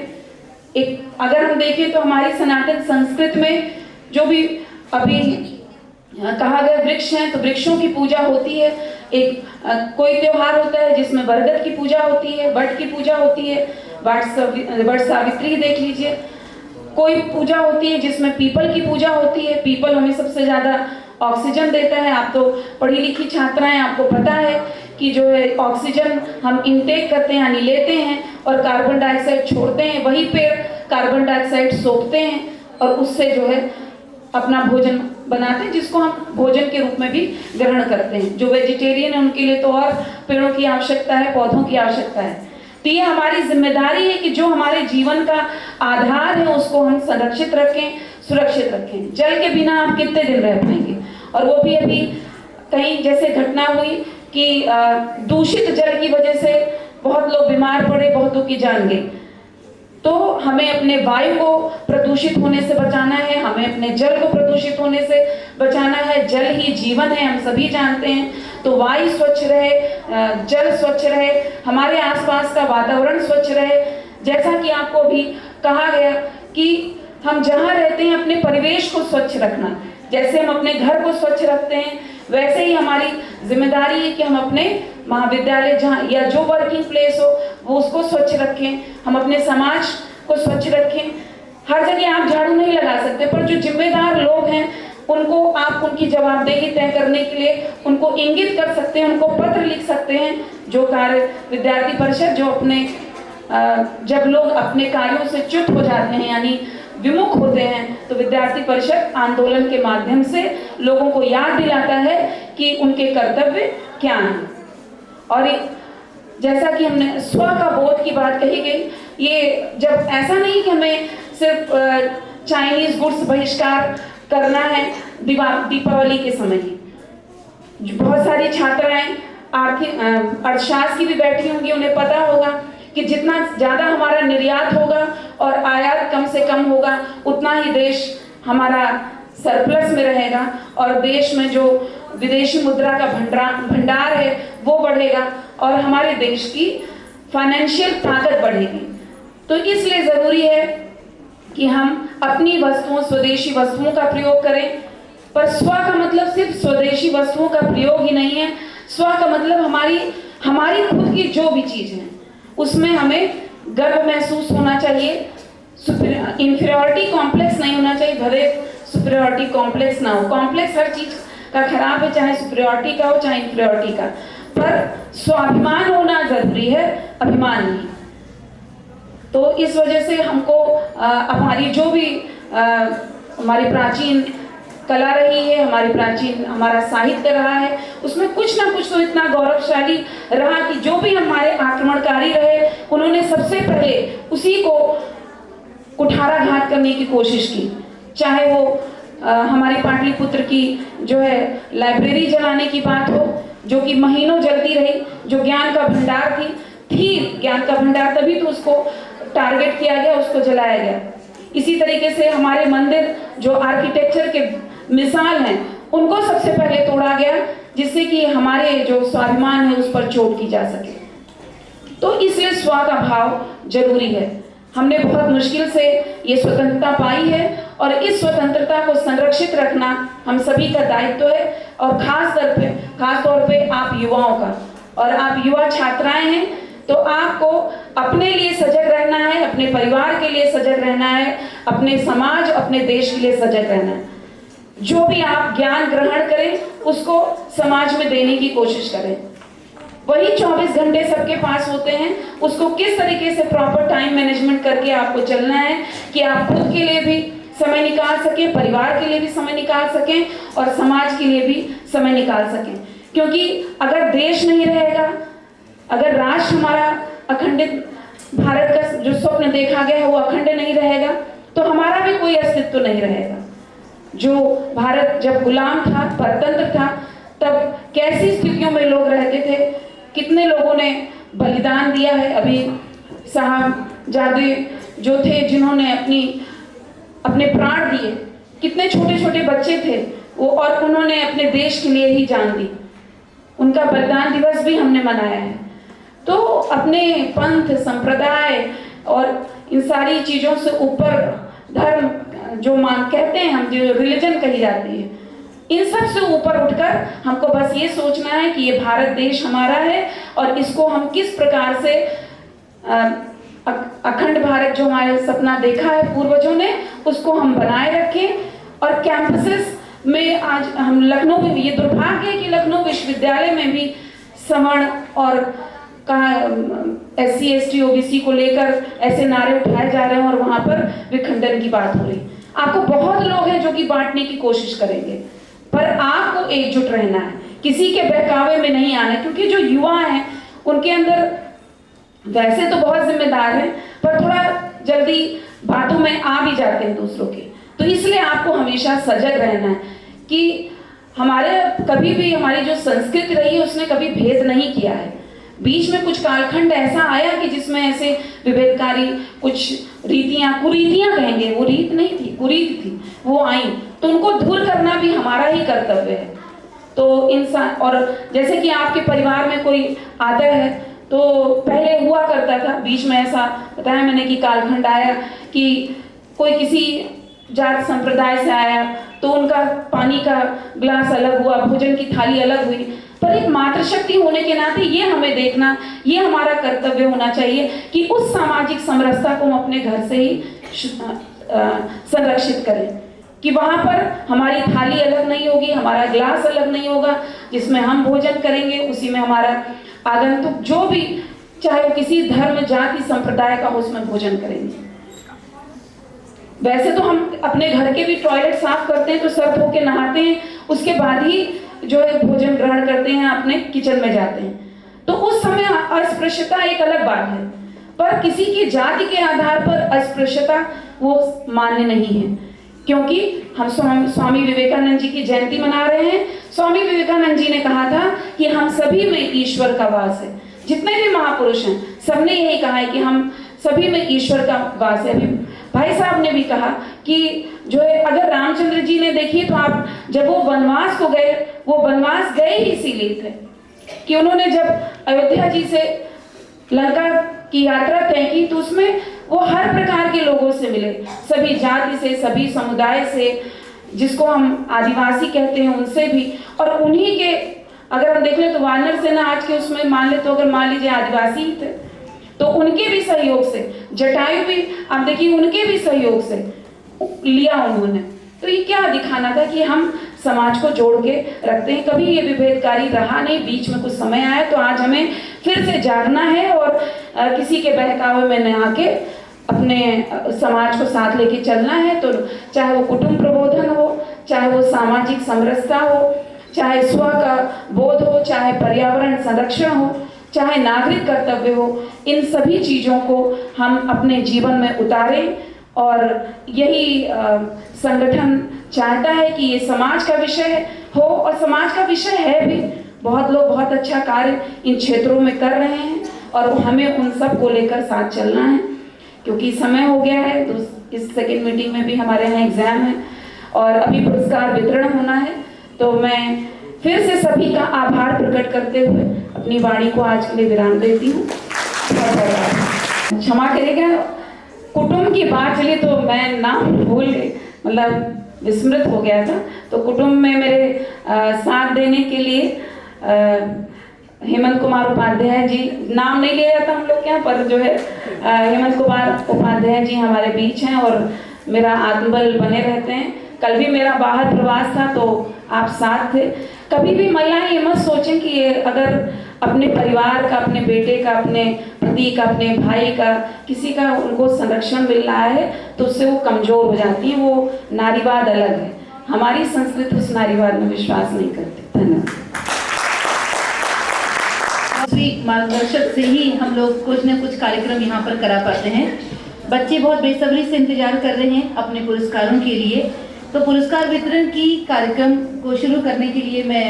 E: अगर हम देखें तो हमारी सनातन संस्कृति में जो भी अभी कहा गया वृक्ष हैं तो वृक्षों की पूजा होती है। कोई त्योहार होता है जिसमें बरगद की पूजा होती है, वट की पूजा होती है, वट सावित्री देख लीजिए। कोई पूजा होती है जिसमें पीपल की पूजा होती है। पीपल हमें सबसे ज़्यादा ऑक्सीजन देता है। आप तो पढ़ी लिखी छात्राएं, आपको पता है कि जो है ऑक्सीजन हम इनटेक करते हैं यानी लेते हैं और कार्बन डाइऑक्साइड छोड़ते हैं। वही पेड़ कार्बन डाइऑक्साइड सोखते हैं और उससे जो है अपना भोजन बनाते हैं जिसको हम भोजन के रूप में भी ग्रहण करते हैं। जो वेजिटेरियन है उनके लिए तो और पेड़ों की आवश्यकता है, पौधों की आवश्यकता है। तो ये हमारी जिम्मेदारी है कि जो हमारे जीवन का आधार है उसको हम संरक्षित रखें, सुरक्षित रखें। जल के बिना आप कितने दिन रह पाएंगे। और वो भी अभी कहीं जैसे घटना हुई कि दूषित जल की वजह से बहुत लोग बीमार पड़े, बहुतों की जान गई। तो हमें अपने वायु को प्रदूषित होने से बचाना है, हमें अपने जल को प्रदूषित होने से बचाना है। जल ही जीवन है, हम सभी जानते हैं। तो वायु स्वच्छ रहे, जल स्वच्छ रहे, हमारे आसपास का वातावरण स्वच्छ रहे। जैसा कि आपको भी कहा गया कि हम जहाँ रहते हैं अपने परिवेश को स्वच्छ रखना, जैसे हम अपने घर को स्वच्छ रखते हैं वैसे ही हमारी जिम्मेदारी है कि हम अपने महाविद्यालय जहाँ या जो वर्किंग प्लेस हो वो उसको स्वच्छ रखें, हम अपने समाज को स्वच्छ रखें। हर जगह आप झाड़ू नहीं लगा सकते, पर जो जिम्मेदार लोग हैं उनको आप उनकी जवाबदेही तय करने के लिए उनको इंगित कर सकते हैं, उनको पत्र लिख सकते हैं। जो कार्य विद्यार्थी परिषद जो अपने जब लोग अपने कार्यों से च्युत हो जाते हैं यानी विमुख होते हैं तो विद्यार्थी परिषद आंदोलन के माध्यम से लोगों को याद दिलाता है कि उनके कर्तव्य क्या हैं। और जैसा कि हमने स्व का बोध की बात कही गई, ये जब ऐसा नहीं कि हमें सिर्फ चाइनीज गुड्स बहिष्कार करना है दीपावली के समय ही। बहुत सारी छात्राएं आर्थिक अर्थशास्त्र की भी बैठी होंगी, उन्हें पता होगा कि जितना ज़्यादा हमारा निर्यात होगा और आयात कम से कम होगा उतना ही देश हमारा सरप्लस में रहेगा और देश में जो विदेशी मुद्रा का भंडार है वो बढ़ेगा और हमारे देश की फाइनेंशियल ताकत बढ़ेगी। तो इसलिए ज़रूरी है कि हम अपनी वस्तुओं, स्वदेशी वस्तुओं का प्रयोग करें। पर स्व का मतलब सिर्फ स्वदेशी वस्तुओं का प्रयोग ही नहीं है। स्व का मतलब हमारी खुद की जो भी चीज़ है उसमें हमें गर्व महसूस होना चाहिए, इंफीरियरिटी कॉम्प्लेक्स नहीं होना चाहिए। भले सुपीरियरिटी कॉम्प्लेक्स ना हो, कॉम्प्लेक्स हर चीज का खराब है, चाहे सुपीरियरिटी का हो चाहे इंफीरियरिटी का, पर स्वाभिमान होना जरूरी है, अभिमान नहीं। तो इस वजह से हमको हमारी जो भी हमारी प्राचीन कला रही है, हमारा साहित्य रहा है, उसमें कुछ ना कुछ तो इतना गौरवशाली रहा कि जो भी हमारे आक्रमणकारी रहे उन्होंने सबसे पहले उसी को कुठाराघात करने की कोशिश की। चाहे वो हमारी पाटलिपुत्र की जो है लाइब्रेरी जलाने की बात हो, जो कि महीनों जलती रही, जो ज्ञान का भंडार थी ज्ञान का भंडार, तभी तो उसको टारगेट किया गया, उसको जलाया गया। इसी तरीके से हमारे मंदिर जो आर्किटेक्चर के मिसाल हैं उनको सबसे पहले तोड़ा गया, जिससे कि हमारे जो स्वाभिमान है उस पर चोट की जा सके। तो इसलिए स्व का भाव जरूरी है। हमने बहुत मुश्किल से ये स्वतंत्रता पाई है और इस स्वतंत्रता को संरक्षित रखना हम सभी का दायित्व है और खास तौर पे आप युवाओं का। और आप युवा छात्राएं हैं तो आपको अपने लिए सजग रहना है, अपने परिवार के लिए सजग रहना है, अपने समाज, अपने देश के लिए सजग रहना है। जो भी आप ज्ञान ग्रहण करें उसको समाज में देने की कोशिश करें। वही 24 घंटे सबके पास होते हैं, उसको किस तरीके से प्रॉपर टाइम मैनेजमेंट करके आपको चलना है कि आप खुद के लिए भी समय निकाल सकें, परिवार के लिए भी समय निकाल सकें और समाज के लिए भी समय निकाल सकें। क्योंकि अगर देश नहीं रहेगा, अगर राष्ट्र हमारा अखंडित भारत का जो स्वप्न देखा गया है वो अखंड नहीं रहेगा तो हमारा भी कोई अस्तित्व नहीं रहेगा। जो भारत जब गुलाम था, परतंत्र था, तब कैसी स्थितियों में लोग रहते थे, कितने लोगों ने बलिदान दिया है। अभी साहबजादे जो थे जिन्होंने अपने प्राण दिए, कितने छोटे छोटे बच्चे थे वो, और उन्होंने अपने देश के लिए ही जान दी। उनका बलिदान दिवस भी हमने मनाया है। तो अपने पंथ, संप्रदाय और इन सारी चीज़ों से ऊपर धर्म जो कहते हैं हम, जो रिलीजन कही जाती है, इन सब से ऊपर उठकर हमको बस ये सोचना है कि ये भारत देश हमारा है और इसको हम किस प्रकार से अखंड भारत जो हमारे सपना देखा है पूर्वजों ने, उसको हम बनाए रखें। और कैंपसेस में आज हम लखनऊ में भी, ये दुर्भाग्य है कि लखनऊ विश्वविद्यालय में भी सवर्ण और कहा SC ST OBC को लेकर ऐसे नारे उठाए जा रहे हैं और वहां पर विखंडन की बात हो रही। आपको बहुत लोग हैं जो कि बांटने की कोशिश करेंगे, पर आपको एकजुट रहना है, किसी के बहकावे में नहीं आना है। क्योंकि जो युवा हैं उनके अंदर वैसे तो बहुत जिम्मेदार हैं, पर थोड़ा जल्दी बातों में आ भी जाते हैं दूसरों के। तो इसलिए आपको हमेशा सजग रहना है कि कभी भी हमारी जो संस्कृति रही है उसने कभी भेद नहीं किया है। बीच में कुछ कालखंड ऐसा आया कि जिसमें ऐसे विभेदकारी कुछ रीतियां, कुरीतियां कहेंगे, वो रीत नहीं थी, कुरीति थी, वो आई, तो उनको दूर करना भी हमारा ही कर्तव्य है। तो इंसान, और जैसे कि आपके परिवार में कोई आता है तो पहले हुआ करता था, बीच में ऐसा बताया मैंने कि कालखंड आया कि कोई किसी जात संप्रदाय से आया तो उनका पानी का गिलास अलग हुआ, भोजन की थाली अलग हुई, पर एक मातृशक्ति होने के नाते ये हमें देखना, ये हमारा कर्तव्य होना चाहिए कि उस सामाजिक समरसता को हम अपने घर से ही संरक्षित करें, कि वहां पर हमारी थाली अलग नहीं होगी, हमारा गिलास अलग नहीं होगा, जिसमें हम भोजन करेंगे उसी में हमारा आगंतुक जो भी, चाहे वो किसी धर्म जाति संप्रदाय का हो, उसमें भोजन करेंगे। वैसे तो हम अपने घर के भी टॉयलेट साफ करते हैं तो सर धो के नहाते हैं, उसके बाद ही जो है भोजन ग्रहण करते हैं, अपने किचन में जाते हैं, तो उस समय अस्पृश्यता एक अलग बात है, पर किसी की जाति के आधार पर अस्पृश्यता वो मान्य नहीं है, क्योंकि हम स्वामी विवेकानंद जी की जयंती मना रहे हैं। स्वामी विवेकानंद जी ने कहा था कि हम सभी में ईश्वर का वास है, जितने भी महापुरुष हैं सबने यही कहा है कि हम सभी में ईश्वर का वास है। अभी भाई साहब ने भी कहा कि जो है, अगर रामचंद्र जी ने देखिए तो आप जब वो वनवास को गए, वो वनवास गए ही इसीलिए थे कि उन्होंने जब अयोध्या जी से लंका की यात्रा तय की तो उसमें वो हर प्रकार के लोगों से मिले, सभी जाति से, सभी समुदाय से, जिसको हम आदिवासी कहते हैं उनसे भी, और उन्हीं के, अगर हम देख ले तो वानर सेना आज के उसमें मान ले तो अगर मान लीजिए आदिवासी ही थे, तो उनके भी सहयोग से, जटायु भी आप देखिए उनके भी सहयोग से लिया उन्होंने। तो ये क्या दिखाना था कि हम समाज को जोड़ के रखते हैं, कभी ये विभेदकारी रहा नहीं, बीच में कुछ समय आया, तो आज हमें फिर से जागना है और किसी के बहकावे में न आके अपने समाज को साथ लेके चलना है। तो चाहे वो कुटुंब प्रबोधन हो, चाहे वो सामाजिक समरसता हो, चाहे स्व का बोध हो, चाहे पर्यावरण संरक्षण हो, चाहे नागरिक कर्तव्य हो, इन सभी चीज़ों को हम अपने जीवन में उतारें। और यही संगठन चाहता है कि ये समाज का विषय हो, और समाज का विषय है भी। बहुत लोग बहुत अच्छा कार्य इन क्षेत्रों में कर रहे हैं और हमें उन सब को लेकर साथ चलना है, क्योंकि समय हो गया है। तो इस सेकेंड मीटिंग में भी हमारे यहाँ एग्जाम है और अभी पुरस्कार वितरण होना है। तो मैं फिर से सभी का आभार प्रकट करते हुए अपनी वाणी को आज के लिए विराम देती हूँ। क्षमा करिएगा, कुटुंब की बात चली तो मैं नाम भूल गई, मतलब विस्मृत हो गया था। तो कुटुंब में मेरे साथ देने के लिए हेमंत कुमार उपाध्याय जी, नाम नहीं लिया जाता हम लोग क्या, पर जो है हेमंत कुमार उपाध्याय जी हमारे बीच हैं और मेरा आत्मबल बने रहते हैं। कल भी मेरा बाहर प्रवास था तो आप साथ थे। कभी भी महिलाएं ये मत सोचें कि ये अगर अपने परिवार का, अपने बेटे का, अपने पति का, अपने भाई का, किसी का उनको संरक्षण मिल रहा है तो उससे वो कमजोर हो जाती है। वो नारीवाद अलग है, हमारी संस्कृति उस नारीवाद में विश्वास नहीं करती। धन्यवाद।
A: मार्गदर्शक से ही हम लोग कुछ न कुछ कार्यक्रम यहाँ पर करा पाते हैं। बच्चे बहुत बेसब्री से इंतजार कर रहे हैं अपने पुरस्कारों के लिए। तो पुरस्कार वितरण की कार्यक्रम को शुरू करने के लिए मैं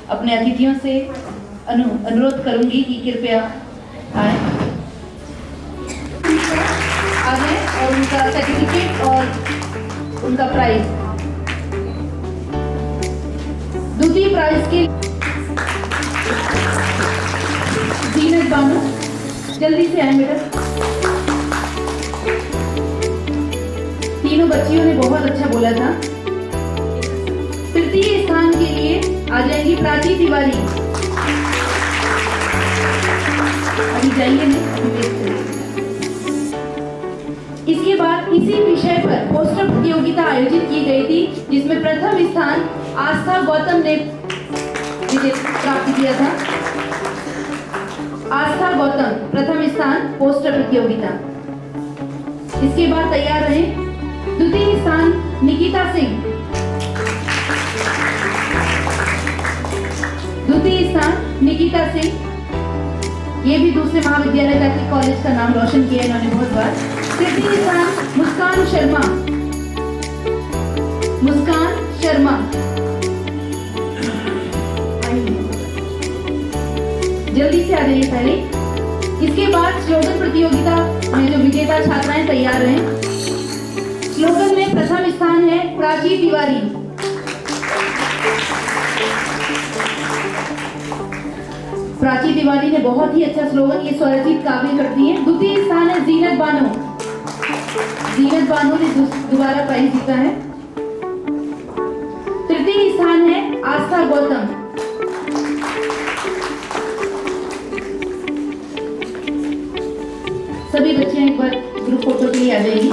A: अपने अतिथियों से अनुरोध करूंगी कि कृपया आए और उनका सर्टिफिकेट और उनका प्राइज, द्वितीय प्राइज के जीनत बानो, जल्दी से आए बेटा। तीनों बच्चियों ने बहुत अच्छा बोला था। तृतीय स्थान के लिए आ जाएंगी प्राची तिवारी। अभी जाइए नहीं, अभी वेट करिए। इसके बाद इसी विषय पर पोस्टर प्रतियोगिता आयोजित की गई थी, जिसमें प्रथम स्थान आस्था गौतम ने प्राप्त किया था। आस्था गौतम प्रथम स्थान पोस्टर प्रतियोगिता। इसके बाद तैयार रहे। द्वितीय स्थान निकिता सिंह, द्वितीय स्थान निकिता सिंह, ये भी दूसरे महाविद्यालय जाके कॉलेज का नाम रोशन किया इन्होंने बहुत बार। तृतीय स्थान मुस्कान शर्मा, मुस्कान शर्मा, जल्दी से आ जाएं पहले। इसके बाद स्लोगन प्रतियोगिता में जो विजेता छात्राएं तैयार हैं। स्लोगन में प्रथम स्थान है प्राची तिवारी। प्राची तिवारी ने बहुत ही अच्छा स्लोगन ये स्वरचित काव्य करती है। द्वितीय स्थान है जीनत बानो। जीनत बानो ने दोबारा प्राइज जीता है। तृतीय स्थान है आस्था गौतम। सभी बच्चे एक बार ग्रुप फोटो के लिए आ जाएगी।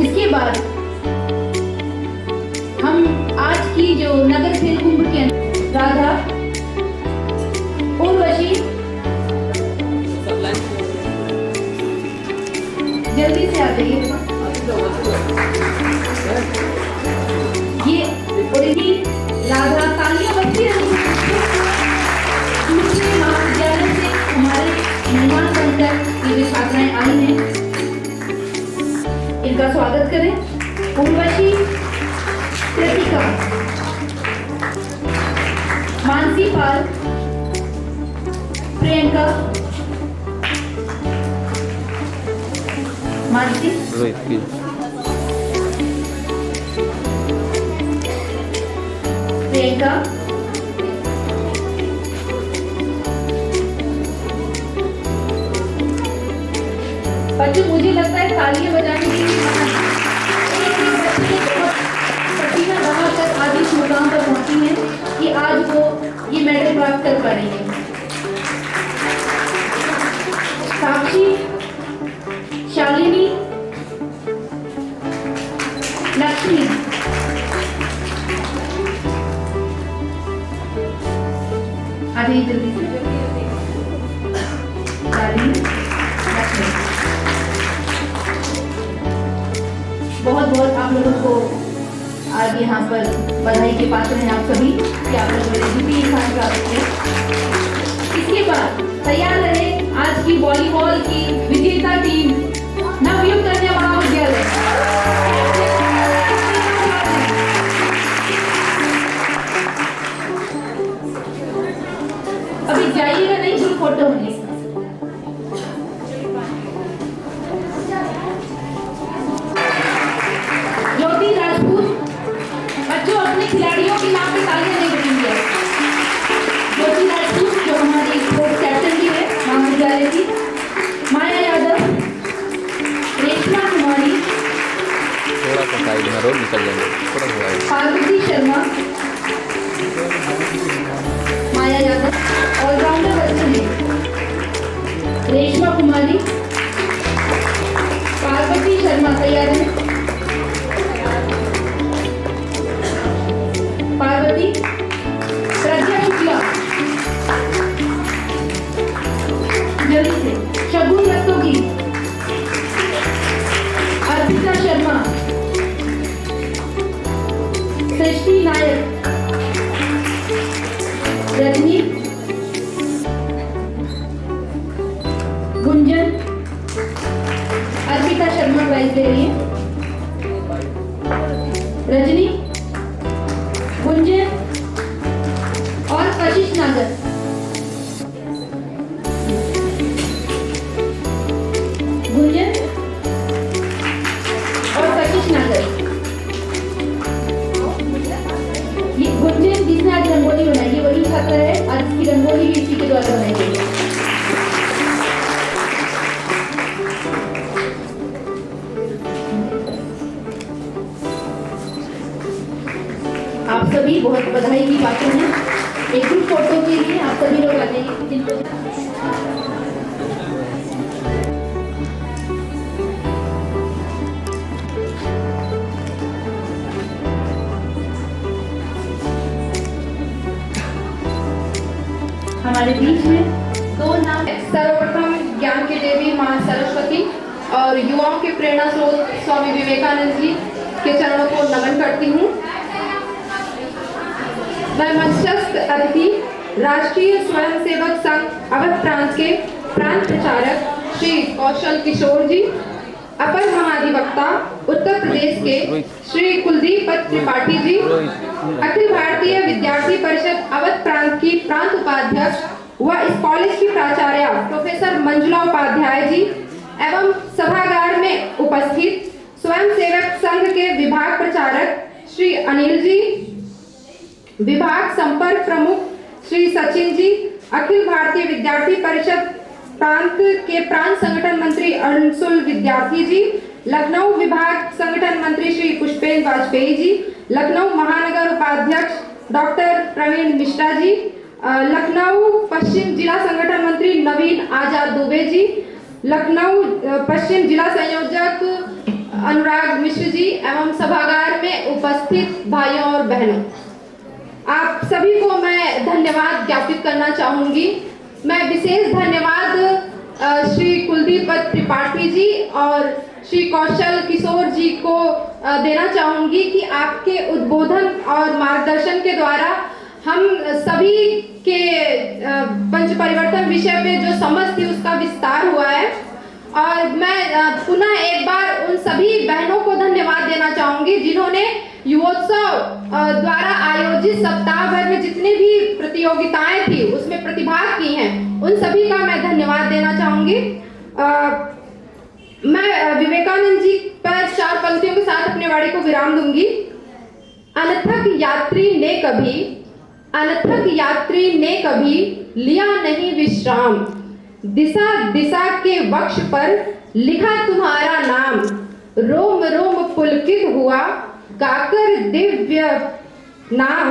A: इसके बाद हम आज की जो नगर खेल कुंभ के राधा, उर्वशी, जल्दी से आ जाइए। ये उर्वशी, राधा, तालियां बजती रही। दूसरे महाविद्यालय से हमारे मेहमान बनकर ये जो छात्राएं आई हैं, इनका स्वागत करें। उर्वशी, कृतिका, मानसी पाल, प्रियंका, मानसी, प्रियंका, बच्चों मुझे लगता है तालियां बजाने के लिए पसीना बहाकर आज इस मुकाम पर पहुंची है कि आज वो ये मेडल प्राप्त कर पा रही है। साक्षी, शालिनी, लक्ष्मी, आ जाइए जल्दी से। शालिनी, लक्ष्मी, बहुत बहुत आप लोगों को आज यहाँ पर बधाई के पात्र हैं आप सभी कि आप लोग मेरे द्वितीय स्थान प्राप्त किए। इसके बाद तैयार रहे आज की वॉलीबॉल की विजेता टीम नवयुक्त कन्या महाविद्यालय। अभी जाइएगा नहीं, ग्रुप फोटो होने। ज्योति राजपूत, बच्चों अपने खिलाड़ियों के नाम पे तालियां नहीं बजेंगे। ज्योति राजपूत जो हमारी स्पोर्ट्स कैप्टन भी है महाविद्यालय की। माया यादव, रेशमा कुमारी,
F: थोड़ा सा साइड में रोड निकल जाएंगे, थोड़ा थोड़ा।
A: पार्वती शर्मा, माया यादव ऑलराउंडर बच्चे हैं। रेशमा कुमारी, पार्वती शर्मा तैयार है। पार्वती, प्रज्ञा शुक्ला, जल्दी से। शगुन रस्तोगी, अर्पिता शर्मा, सृष्टि नायक, रजनी, गुंजन, अर्पिता शर्मा प्राइज दे रही है। रजनी, गुंजन और कशिश नागर। गुंजन और कशिश नागर। ये गुंजन जिसने आज रंगोली बनाई है वही छात्र है, आज इसकी रंगोली भी इसी के द्वारा बनाई गई है। आप सभी बहुत बधाई की पात्र हैं। एक ग्रुप फोटो के लिए आप सभी लोग आ जाइए। जिनको हमारे बीच में दो नाम,
G: सर्वप्रथम ज्ञान की देवी मां सरस्वती और युवाओं के प्रेरणा स्रोत स्वामी विवेकानंद जी के चरणों को नमन करती हूँ। मैं मंचस्थ अतिथि राष्ट्रीय स्वयंसेवक संघ अवध प्रांत के प्रांत प्रचारक श्री कौशल किशोर जी, अपर महाधिवक्ता उत्तर प्रदेश के श्री कुलदीप त्रिपाठी जी, अखिल भारतीय विद्यार्थी परिषद अवध प्रांत की प्रांत उपाध्यक्ष व इस कॉलेज की प्राचार्य प्रोफेसर मंजुला उपाध्याय जी एवं सभागार में उपस्थित स्वयंसेवक संघ के विभाग प्रचारक श्री अनिल जी, विभाग संपर्क प्रमुख श्री सचिन जी, अखिल भारतीय विद्यार्थी परिषद प्रांत के प्रांत संगठन मंत्री अंशुल विद्यार्थी जी, लखनऊ विभाग संगठन मंत्री श्री पुष्पेंद्र वाजपेयी जी, लखनऊ महानगर उपाध्यक्ष डॉक्टर प्रवीण मिश्रा जी, लखनऊ पश्चिम जिला संगठन मंत्री नवीन आजाद दुबे जी, लखनऊ पश्चिम जिला संयोजक अनुराग मिश्र जी एवं सभागार में उपस्थित भाइयों और बहनों, आप सभी को मैं धन्यवाद ज्ञापित करना चाहूंगी। मैं विशेष धन्यवाद श्री कुलदीप त्रिपाठी जी और श्री कौशल किशोर जी को देना चाहूंगी कि आपके उद्बोधन और मार्गदर्शन के द्वारा हम सभी के पंच परिवर्तन विषय पे जो समझ थी उसका विस्तार हुआ है। और मैं पुनः एक बार उन सभी बहनों को धन्यवाद देना चाहूंगी जिन्होंने युवोत्सव द्वारा आयोजित सप्ताह भर में जितनी भी प्रतियोगिताएं थी उसमें प्रतिभाग की हैं, उन सभी का मैं धन्यवाद देना चाहूंगी। मैं विवेकानंद जी पर 4 पंक्तियों के साथ अपने वाणी को विराम दूंगी। अनथक यात्री ने कभी लिया नहीं विश्राम, दिशा दिशा के वक्ष पर लिखा तुम्हारा नाम, रोम रोम पुलकित हुआ गाकर दिव्य नाम,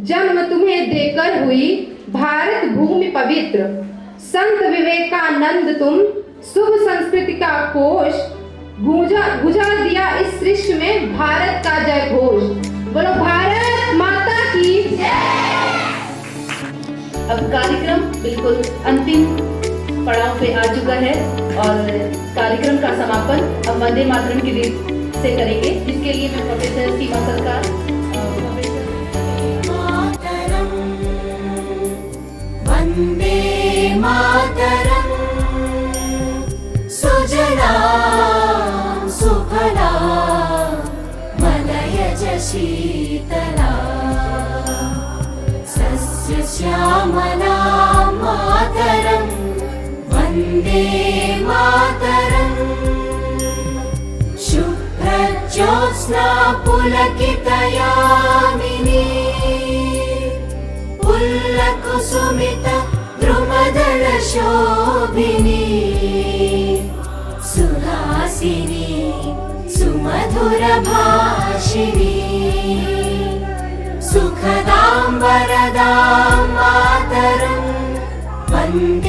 G: जन्म तुम्हें देकर हुई भारत भूमि पवित्र, संत विवेकानंद तुम शुभ संस्कृति का कोश, गुजा दिया इस सृष्टि में भारत का जय घोष। बोलो भारत माता की।
A: अब कार्यक्रम बिल्कुल अंतिम पड़ाव पे आ चुका है और कार्यक्रम का समापन अब वंदे मातरम की गीत से करेंगे, जिसके लिए मैं प्रोफेसर सीमा सरकार
H: वंदे मातरम सुजला सुफला मलयज शीतला सस्य श्यामला मातरम वंदे मातरम शुभ्रज्योत्स्ना पुलकितयामिनी पुल्लकुसुमित द्रुमदल शोभिनी सुहासिनी सुमधुर भाषिणी सुखदां वरदां मातरं वन्दे